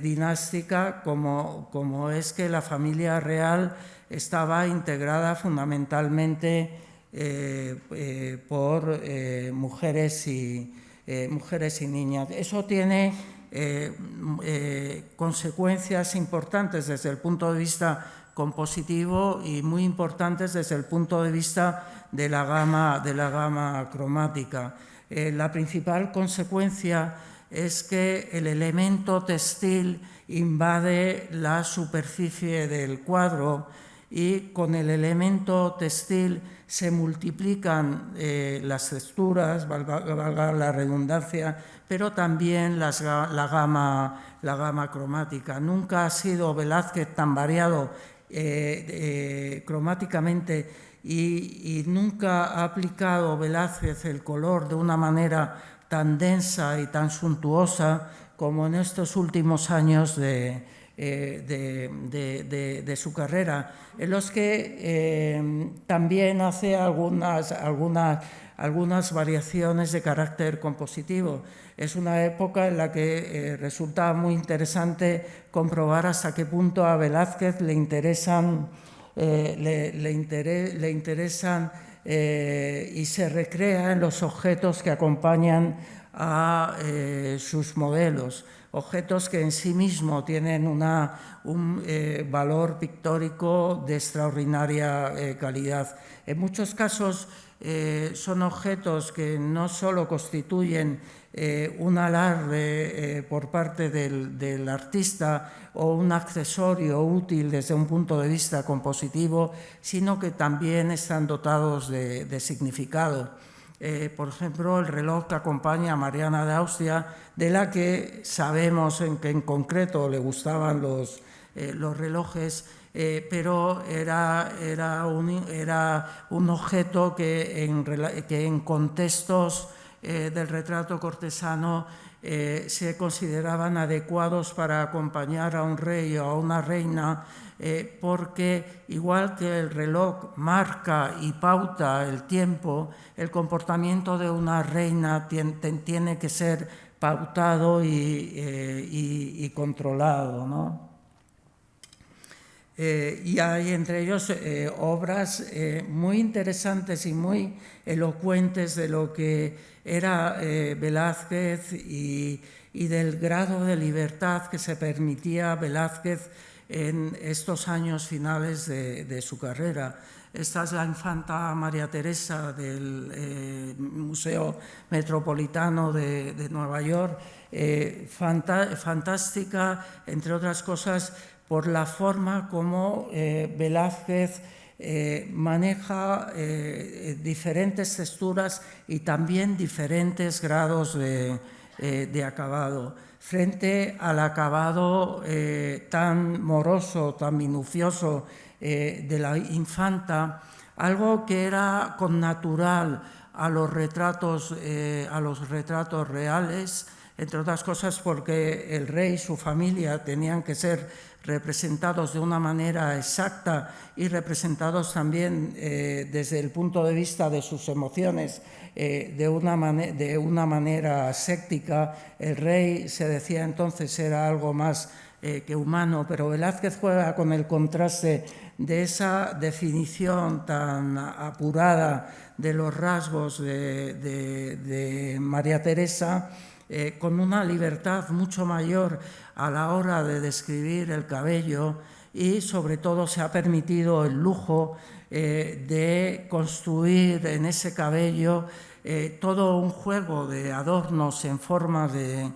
dinástica, como es que la familia real estaba integrada fundamentalmente por mujeres y niñas. Eso tiene consecuencias importantes desde el punto de vista compositivo y muy importantes desde el punto de vista de la gama cromática. La principal consecuencia es que el elemento textil invade la superficie del cuadro, y con el elemento textil se multiplican las texturas, valga la redundancia, pero también la gama cromática. Nunca ha sido Velázquez tan variado cromáticamente, y nunca ha aplicado Velázquez el color de una manera tan densa y tan suntuosa como en estos últimos años de su carrera, en los que también hace algunas variaciones de carácter compositivo. Es una época en la que resulta muy interesante comprobar hasta qué punto a Velázquez le interesan y se recrea en los objetos que acompañan a sus modelos, objetos que en sí mismos tienen un valor pictórico de extraordinaria calidad. En muchos casos son objetos que no solo constituyen un alarde por parte del artista o un accesorio útil desde un punto de vista compositivo, sino que también están dotados de significado. Por ejemplo, el reloj que acompaña a Mariana de Austria, de la que sabemos que en concreto le gustaban los relojes, pero era un objeto que en contextos del retrato cortesano se consideraban adecuados para acompañar a un rey o a una reina, porque igual que el reloj marca y pauta el tiempo, el comportamiento de una reina tiene que ser pautado y controlado, ¿no? y hay entre ellos obras muy interesantes y muy elocuentes de lo que era Velázquez y del grado de libertad que se permitía Velázquez en estos años finales de su carrera. Esta es la infanta María Teresa del Museo Metropolitano de Nueva York, fantástica, entre otras cosas, por la forma como Velázquez maneja diferentes texturas y también diferentes grados de acabado. Frente al acabado tan moroso, tan minucioso de la infanta, algo que era connatural a los retratos reales, entre otras cosas porque el rey y su familia tenían que ser representados de una manera exacta y representados también desde el punto de vista de sus emociones de una manera séctica. El rey, se decía entonces, era algo más que humano, pero Velázquez juega con el contraste de esa definición tan apurada de los rasgos de María Teresa, con una libertad mucho mayor a la hora de describir el cabello, y sobre todo se ha permitido el lujo de construir en ese cabello todo un juego de adornos en forma de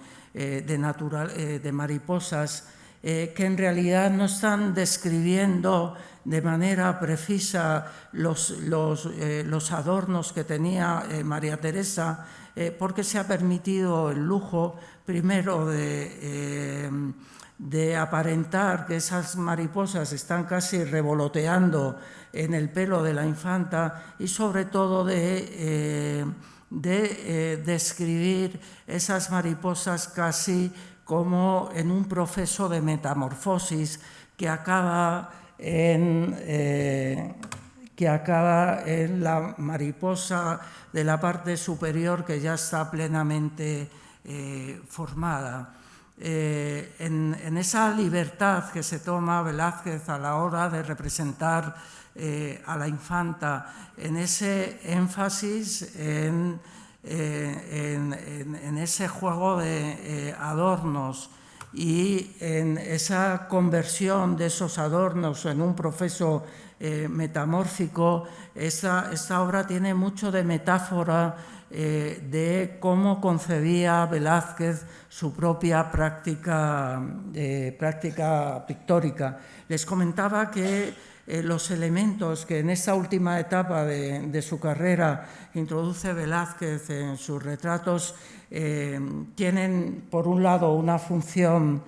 mariposas que en realidad no están describiendo de manera precisa los adornos que tenía María Teresa, porque se ha permitido el lujo, primero, de aparentar que esas mariposas están casi revoloteando en el pelo de la infanta, y sobre todo de describir esas mariposas casi como en un proceso de metamorfosis que acaba en la mariposa de la parte superior, que ya está plenamente formada. En esa libertad que se toma Velázquez a la hora de representar a la infanta, en ese énfasis, en ese juego de adornos y en esa conversión de esos adornos en un proceso metamórfico, esta obra tiene mucho de metáfora de cómo concebía Velázquez su propia práctica pictórica. Les comentaba que los elementos que en esta última etapa de su carrera introduce Velázquez en sus retratos tienen, por un lado, una función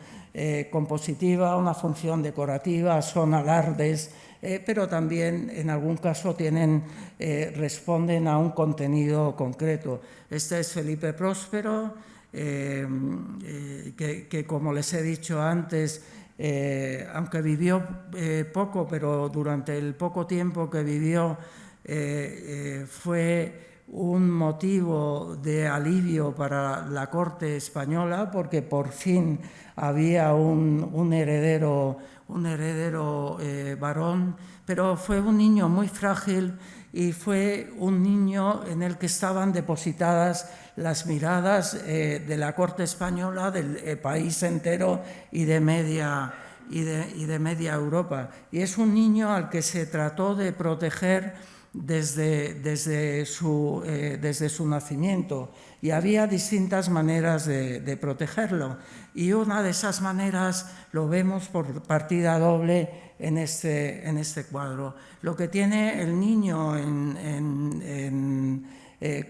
compositiva, una función decorativa, son alardes, pero también en algún caso responden a un contenido concreto. Este es Felipe Próspero, que como les he dicho antes, aunque vivió poco, pero durante el poco tiempo que vivió fue un motivo de alivio para la corte española, porque por fin había un heredero varón, pero fue un niño muy frágil y fue un niño en el que estaban depositadas las miradas de la corte española, del país entero y de media Europa. Y es un niño al que se trató de proteger desde su nacimiento, y había distintas maneras de protegerlo, y una de esas maneras lo vemos por partida doble en este cuadro. Lo que tiene el niño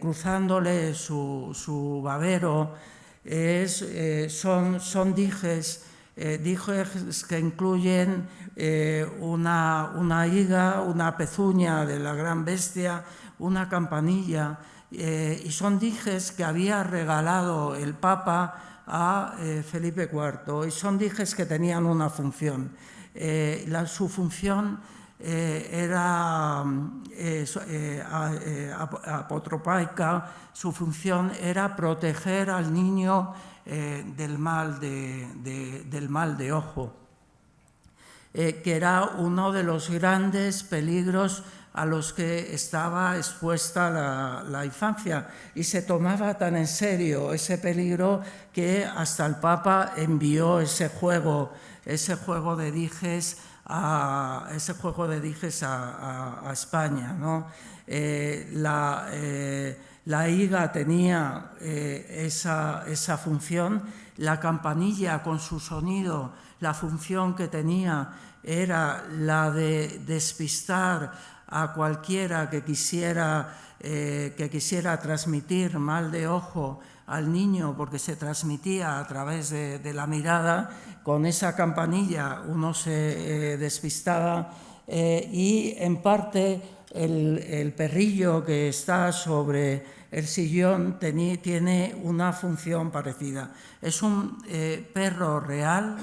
cruzándole su babero son dijes que incluyen una higa, una pezuña de la gran bestia, una campanilla, y son dijes que había regalado el Papa a Felipe IV, y son dijes que tenían una función. Su función era apotropaica, su función era proteger al niño del mal de ojo. que era uno de los grandes peligros a los que estaba expuesta la infancia, y se tomaba tan en serio ese peligro que hasta el Papa envió ese juego de dijes a España, ¿no? La higa tenía esa función, la campanilla con su sonido, la función que tenía era la de despistar a cualquiera que quisiera transmitir mal de ojo al niño, porque se transmitía a través de la mirada. Con esa campanilla uno se despistaba, y en parte el perrillo que está sobre el sillón tiene una función parecida. Es un perro real.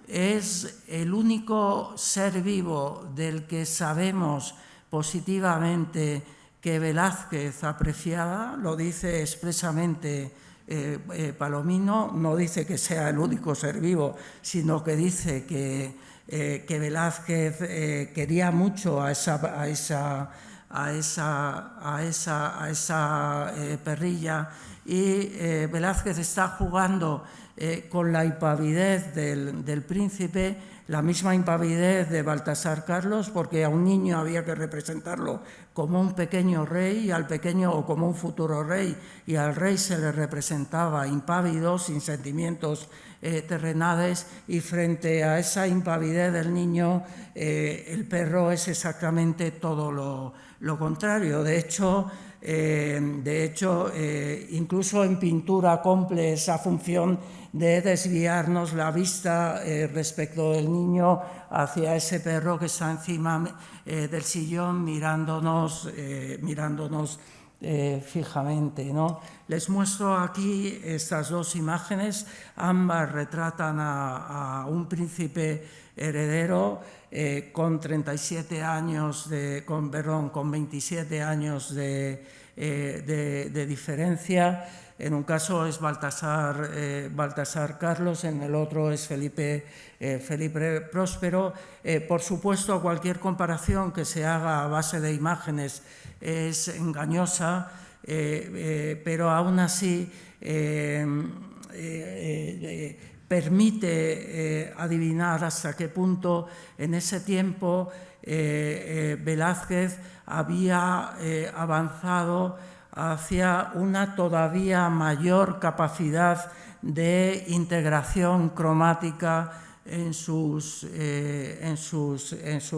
Es el único ser vivo del que sabemos positivamente que Velázquez apreciaba, lo dice expresamente Palomino, no dice que sea el único ser vivo, sino que dice que Velázquez quería mucho a esa perrilla, y Velázquez está jugando con la impavidez del príncipe, la misma impavidez de Baltasar Carlos, porque a un niño había que representarlo como un pequeño rey, o como un futuro rey, y al rey se le representaba impávido, sin sentimientos terrenales, y frente a esa impavidez del niño, el perro es exactamente todo lo contrario. De hecho, incluso en pintura cumple esa función de desviarnos la vista respecto del niño hacia ese perro que está encima del sillón mirándonos fijamente, ¿no? Les muestro aquí estas dos imágenes. Ambas retratan a un príncipe heredero con 27 años con 27 años de diferencia. En un caso es Baltasar Carlos, en el otro es Felipe Próspero. Por supuesto, cualquier comparación que se haga a base de imágenes es engañosa, pero aún así permite adivinar hasta qué punto en ese tiempo Velázquez había avanzado hacia una todavía mayor capacidad de integración cromática en sus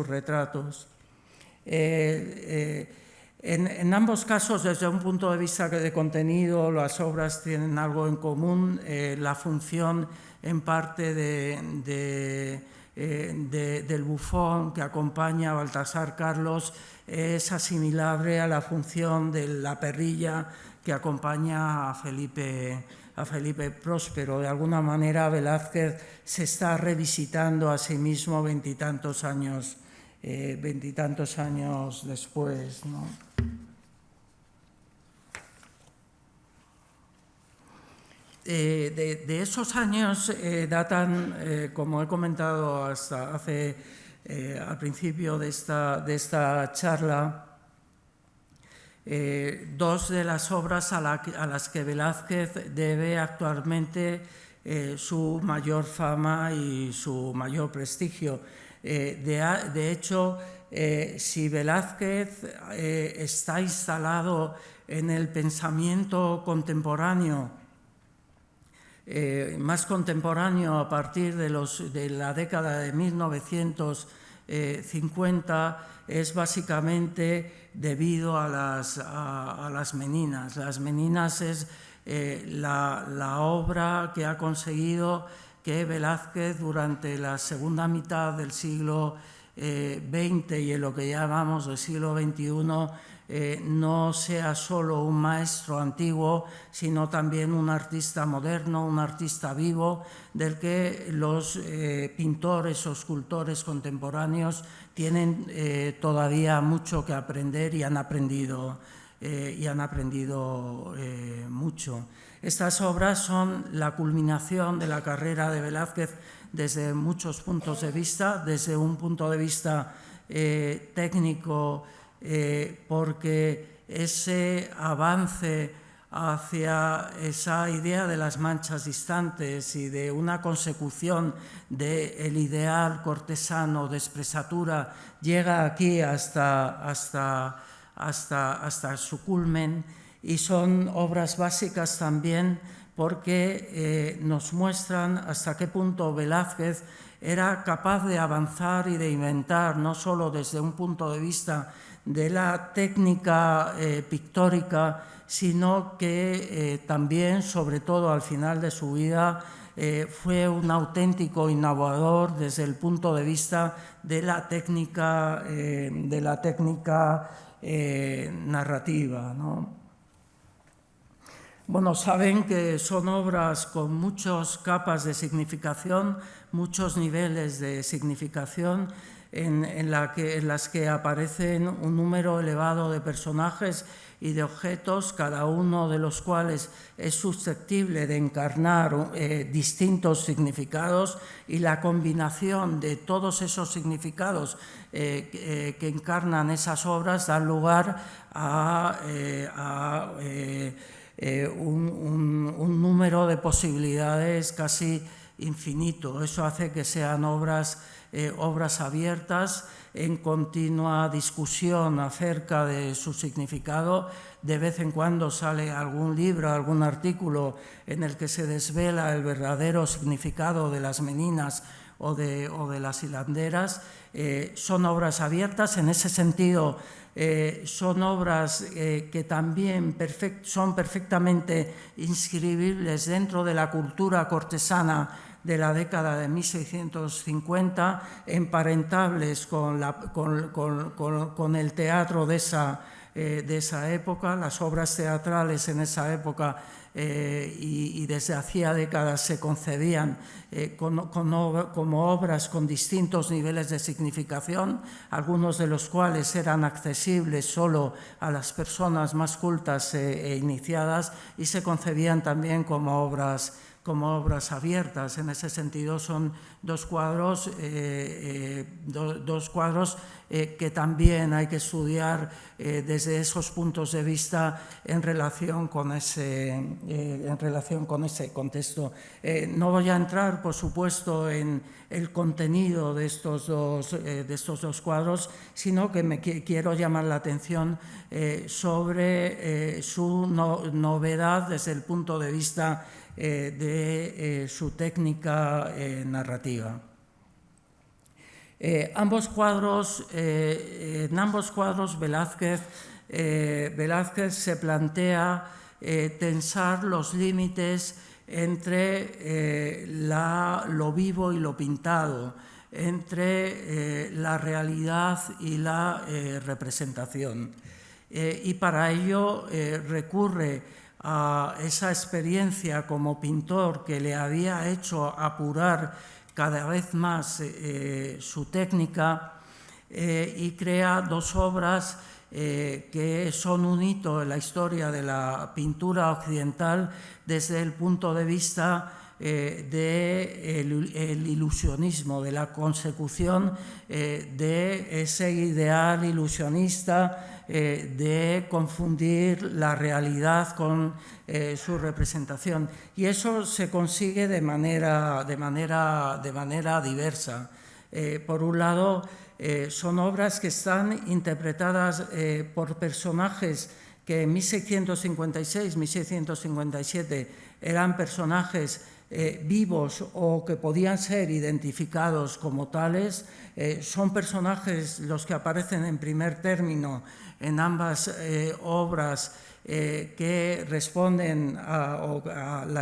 retratos. En ambos casos, desde un punto de vista de contenido, las obras tienen algo en común. La función, en parte, del bufón que acompaña a Baltasar Carlos es asimilable a la función de la perrilla que acompaña a Felipe Próspero. De alguna manera, Velázquez se está revisitando a sí mismo veintitantos años después, ¿no? De esos años datan, como he comentado hasta al principio de esta charla, dos de las obras a las que Velázquez debe actualmente su mayor fama y su mayor prestigio. De hecho, si Velázquez está instalado en el pensamiento contemporáneo, más contemporáneo a partir de la década de 1950, es básicamente debido a las Meninas. Las Meninas es la obra que ha conseguido que Velázquez, durante la segunda mitad del siglo XX y en lo que llamamos el siglo XXI, no sea solo un maestro antiguo, sino también un artista moderno, un artista vivo, del que los pintores o escultores contemporáneos tienen todavía mucho que aprender y han aprendido mucho. Estas obras son la culminación de la carrera de Velázquez desde muchos puntos de vista, desde un punto de vista técnico, porque ese avance hacia esa idea de las manchas distantes y de una consecución del ideal cortesano de espresatura llega aquí hasta su culmen, y son obras básicas también porque nos muestran hasta qué punto Velázquez era capaz de avanzar y de inventar, no solo desde un punto de vista de la técnica pictórica, sino que también, sobre todo al final de su vida, fue un auténtico innovador desde el punto de vista de la técnica, narrativa, ¿no? Bueno, saben que son obras con muchas capas de significación, muchos niveles de significación, en las que aparecen un número elevado de personajes y de objetos, cada uno de los cuales es susceptible de encarnar distintos significados, y la combinación de todos esos significados que encarnan esas obras dan lugar a un número de posibilidades casi infinito. Eso hace que sean obras abiertas, en continua discusión acerca de su significado. De vez en cuando sale algún libro, algún artículo en el que se desvela el verdadero significado de las meninas o de las hilanderas. Son obras abiertas, en ese sentido son obras que también son perfectamente inscribibles dentro de la cultura cortesana de la década de 1650, emparentables con el teatro de esa época. Las obras teatrales en esa época y desde hacía décadas se concebían como obras con distintos niveles de significación, algunos de los cuales eran accesibles solo a las personas más cultas e iniciadas, y se concebían también como obras abiertas. En ese sentido son dos cuadros que también hay que estudiar desde esos puntos de vista en relación con ese contexto. No voy a entrar, por supuesto, en el contenido de estos dos cuadros, sino que quiero llamar la atención sobre su novedad desde el punto de vista de su técnica narrativa. En ambos cuadros Velázquez se plantea tensar los límites entre lo vivo y lo pintado, entre la realidad y la representación. Y para ello recurre a esa experiencia como pintor que le había hecho apurar cada vez más su técnica, y crea dos obras que son un hito en la historia de la pintura occidental desde el punto de vista del ilusionismo, de la consecución de ese ideal ilusionista de confundir la realidad con su representación. Y eso se consigue de manera diversa. Por un lado, son obras que están interpretadas por personajes que en 1656, 1657 eran personajes vivos o que podían ser identificados como tales. Son personajes los que aparecen en primer término en ambas obras que responden a la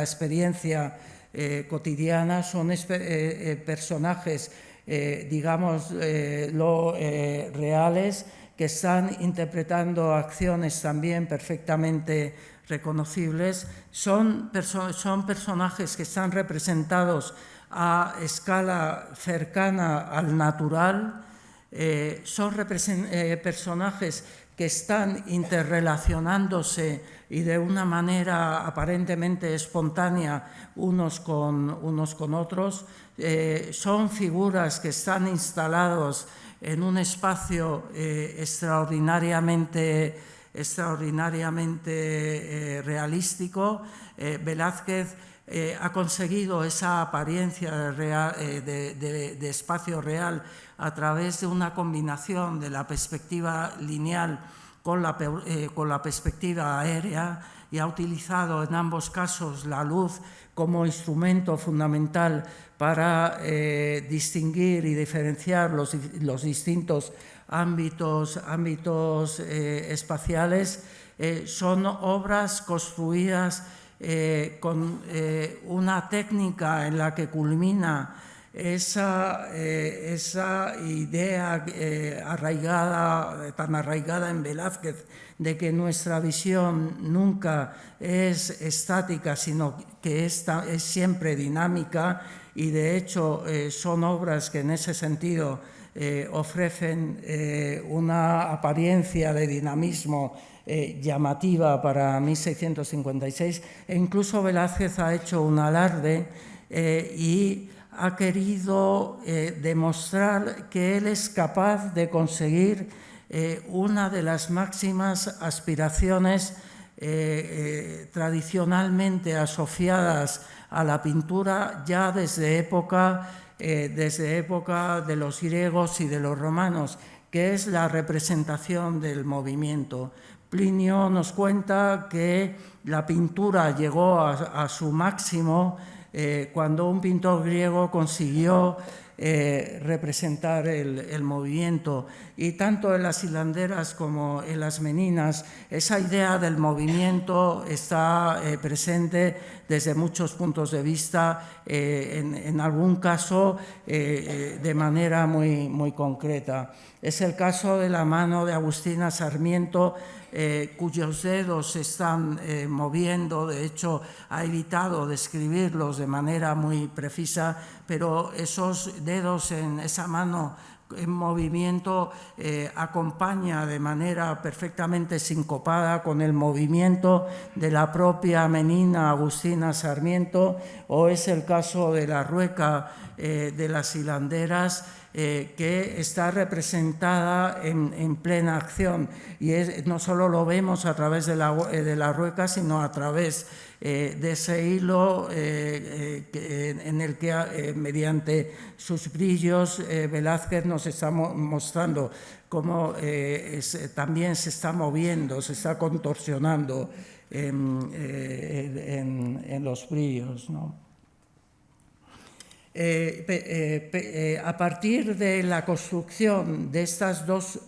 experiencia cotidiana. Son personajes, reales, que están interpretando acciones también perfectamente reconocibles. Son personajes que están representados a escala cercana al natural. Son personajes que están interrelacionándose y de una manera aparentemente espontánea unos con otros. Son figuras que están instalados en un espacio extraordinariamente realístico. Velázquez ha conseguido esa apariencia de espacio real a través de una combinación de la perspectiva lineal con la perspectiva aérea, y ha utilizado en ambos casos la luz como instrumento fundamental para distinguir y diferenciar los distintos ámbitos espaciales. Son obras construidas con una técnica en la que culmina esa idea tan arraigada en Velázquez, de que nuestra visión nunca es estática, sino que es siempre dinámica, y de hecho son obras que en ese sentido ofrecen una apariencia de dinamismo llamativa para 1656, e incluso Velázquez ha hecho un alarde y ha querido demostrar que él es capaz de conseguir una de las máximas aspiraciones tradicionalmente asociadas a la pintura ya desde época de los griegos y de los romanos, que es la representación del movimiento. Plinio nos cuenta que la pintura llegó a su máximo cuando un pintor griego consiguió representar el movimiento, y tanto en las hilanderas como en las meninas esa idea del movimiento está presente desde muchos puntos de vista, en algún caso de manera muy concreta. Es el caso de la mano de Agustina Sarmiento, cuyos dedos se están moviendo. De hecho, ha evitado describirlos de manera muy precisa, pero esos dedos en esa mano en movimiento acompaña de manera perfectamente sincopada con el movimiento de la propia menina Agustina Sarmiento, o es el caso de la rueca de las hilanderas, que está representada en plena acción, y no solo lo vemos a través de la rueca, sino a través de ese hilo en el que mediante sus brillos Velázquez nos está mostrando cómo también se está moviendo, se está contorsionando en los brillos, ¿no? A partir de la construcción de estas dos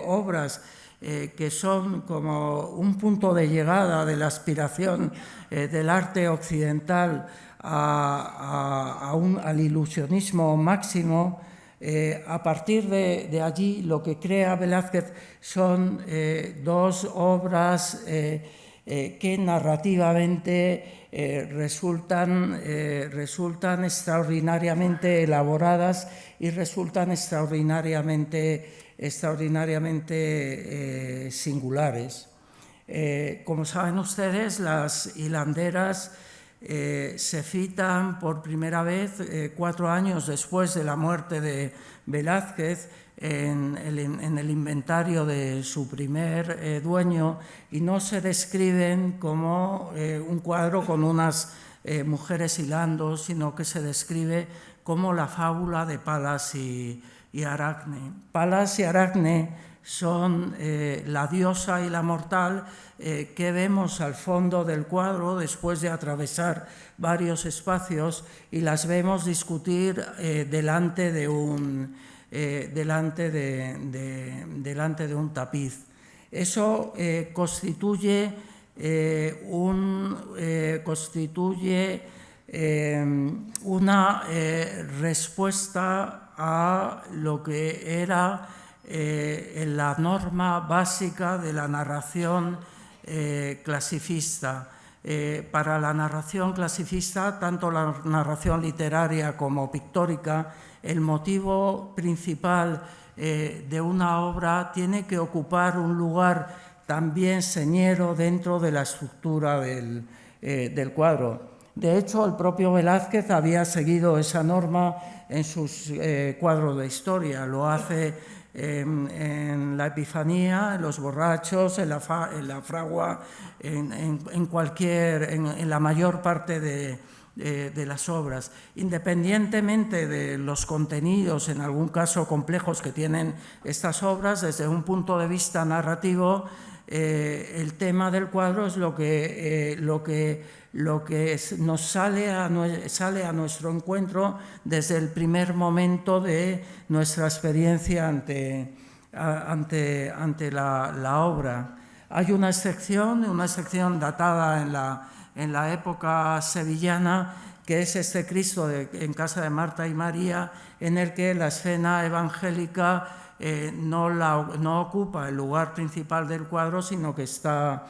obras, que son como un punto de llegada de la aspiración del arte occidental al ilusionismo máximo, a partir de allí lo que crea Velázquez son dos obras que narrativamente resultan extraordinariamente elaboradas y resultan extraordinariamente singulares. Como saben ustedes, las hilanderas se citan por primera vez 4 años después de la muerte de Velázquez en el inventario de su primer dueño, y no se describen como un cuadro con unas mujeres hilando, sino que se describe como la fábula de Palas y Aracne. Palas y Aracne son la diosa y la mortal que vemos al fondo del cuadro después de atravesar varios espacios, y las vemos discutir delante de un tapiz. Eso constituye una respuesta a lo que era la norma básica de la narración clasicista. Para la narración clasicista, tanto la narración literaria como pictórica, el motivo principal de una obra tiene que ocupar un lugar también señero dentro de la estructura del cuadro. De hecho, el propio Velázquez había seguido esa norma en sus cuadros de historia. Lo hace en la Epifanía, en Los borrachos, en la fragua, en la mayor parte de las obras. Independientemente de los contenidos, en algún caso complejos, que tienen estas obras, desde un punto de vista narrativo, el tema del cuadro es lo que nos sale a nuestro encuentro desde el primer momento de nuestra experiencia ante la obra. Hay una excepción datada en la época sevillana, que es este Cristo en casa de Marta y María, en el que la escena evangélica no ocupa el lugar principal del cuadro, sino que está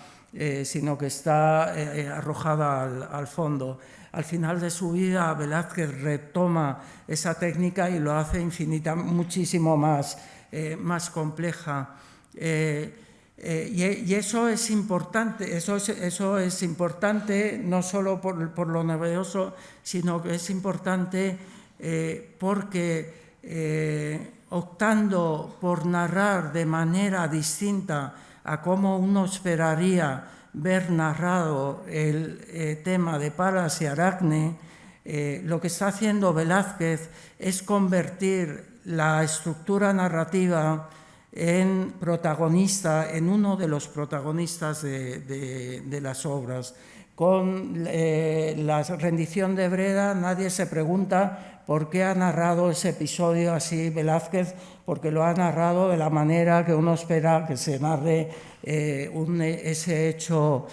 arrojada al fondo. Al final de su vida, Velázquez retoma esa técnica y lo hace muchísimo más compleja. Y eso es importante, eso es importante no solo por lo novedoso, sino que es importante porque optando por narrar de manera distinta a cómo uno esperaría ver narrado el tema de Palas y Aracne, lo que está haciendo Velázquez es convertir la estructura narrativa en protagonista, en uno de los protagonistas de las obras. Con la rendición de Breda, nadie se pregunta por qué ha narrado ese episodio así Velázquez, porque lo ha narrado de la manera que uno espera que se narre ese hecho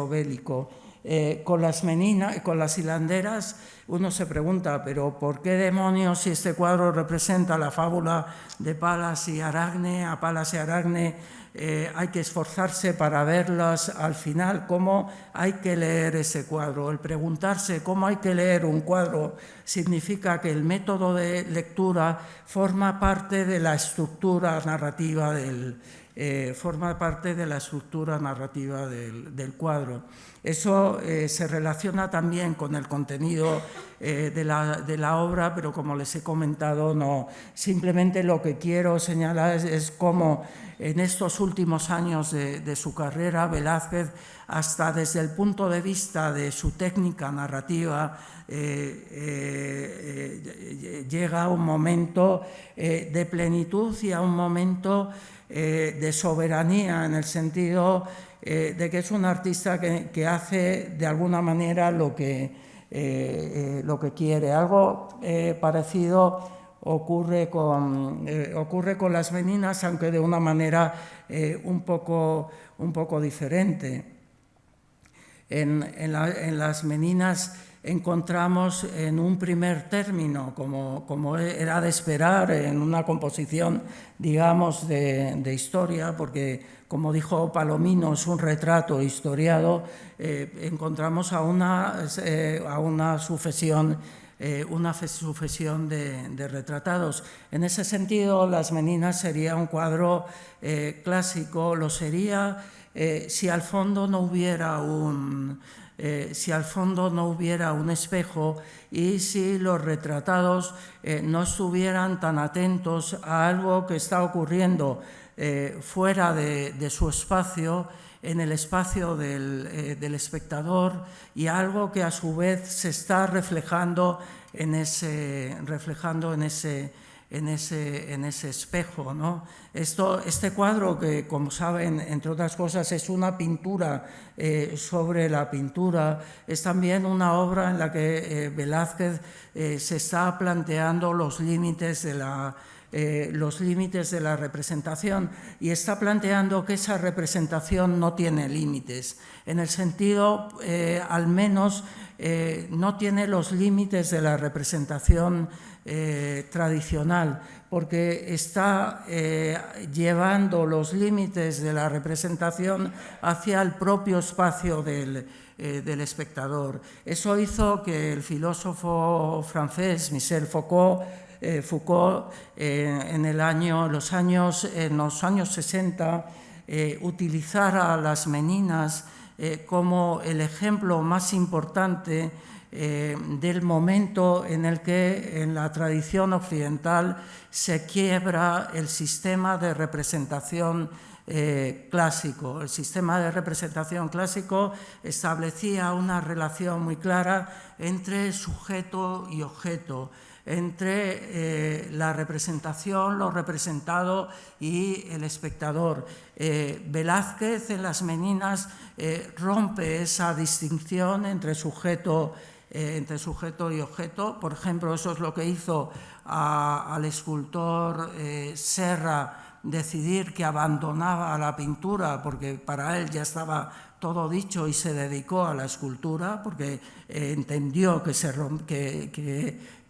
bélico. Con las meninas, con las hilanderas, uno se pregunta, pero ¿por qué demonios, si este cuadro representa la fábula de Palas y Aracne, a Palas y Aracne hay que esforzarse para verlas al final? ¿Cómo hay que leer ese cuadro? El preguntarse cómo hay que leer un cuadro significa que el método de lectura forma parte de la estructura narrativa del cuadro. Eso se relaciona también con el contenido de la obra, pero como les he comentado, no. Simplemente lo que quiero señalar es cómo en estos últimos años de su carrera, Velázquez, hasta desde el punto de vista de su técnica narrativa, llega a un momento de plenitud y a un momento de soberanía, en el sentido de que es un artista que hace de alguna manera lo que quiere. Algo parecido ocurre con las meninas, aunque de una manera un poco diferente. En las meninas encontramos en un primer término, como era de esperar en una composición, digamos, de historia, porque, como dijo Palomino, es un retrato historiado, encontramos a una sucesión de retratados. En ese sentido, Las meninas sería un cuadro clásico, lo sería si al fondo no hubiera un espejo y si los retratados no estuvieran tan atentos a algo que está ocurriendo fuera de su espacio, en el espacio del espectador, y algo que a su vez se está reflejando en ese espejo, ¿no? Este cuadro, que como saben, entre otras cosas, es una pintura sobre la pintura, es también una obra en la que Velázquez se está planteando los límites de la representación, y está planteando que esa representación no tiene límites, en el sentido al menos no tiene los límites de la representación tradicional, porque está llevando los límites de la representación hacia el propio espacio del espectador. Eso hizo que el filósofo francés Michel Foucault en los años 60 utilizara a las meninas como el ejemplo más importante del momento en el que en la tradición occidental se quiebra el sistema de representación clásico. El sistema de representación clásico establecía una relación muy clara entre sujeto y objeto, entre la representación, lo representado y el espectador. Velázquez en las meninas rompe esa distinción entre sujeto y objeto. Por ejemplo, eso es lo que hizo al escultor Serra decidir que abandonaba la pintura, porque para él ya estaba todo dicho, y se dedicó a la escultura, porque entendió que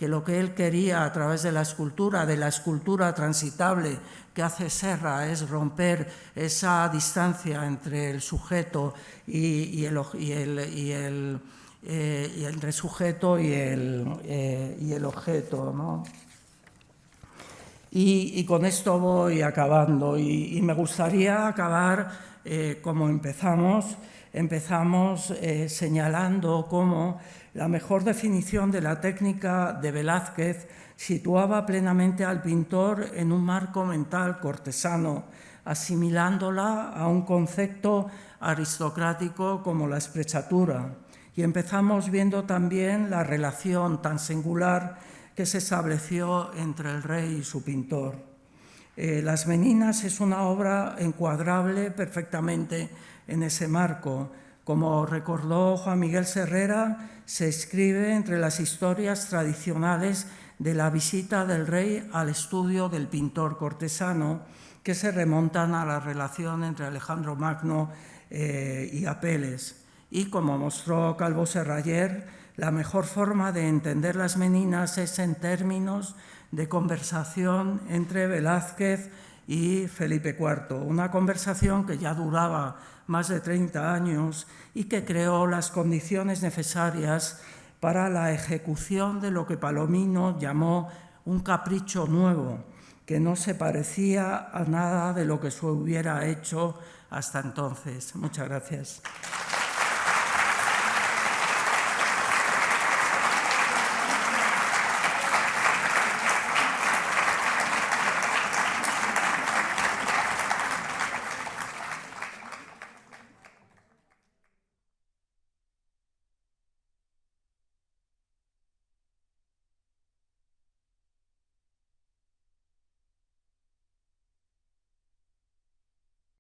lo que él quería a través de la escultura transitable que hace Serra, es romper esa distancia entre el sujeto entre sujeto y el objeto, ¿no? Y con esto voy acabando, y me gustaría acabar como empezamos señalando cómo la mejor definición de la técnica de Velázquez situaba plenamente al pintor en un marco mental cortesano, asimilándola a un concepto aristocrático como la esprechatura. Y empezamos viendo también la relación tan singular que se estableció entre el rey y su pintor. Las Meninas es una obra encuadrable perfectamente en ese marco. Como recordó Juan Miguel Serrera, se escribe entre las historias tradicionales de la visita del rey al estudio del pintor cortesano, que se remontan a la relación entre Alejandro Magno y Apeles. Y como mostró Calvo Serrayer, la mejor forma de entender las Meninas es en términos de conversación entre Velázquez y Felipe IV, una conversación que ya duraba más de 30 años y que creó las condiciones necesarias para la ejecución de lo que Palomino llamó un capricho nuevo, que no se parecía a nada de lo que se hubiera hecho hasta entonces. Muchas gracias.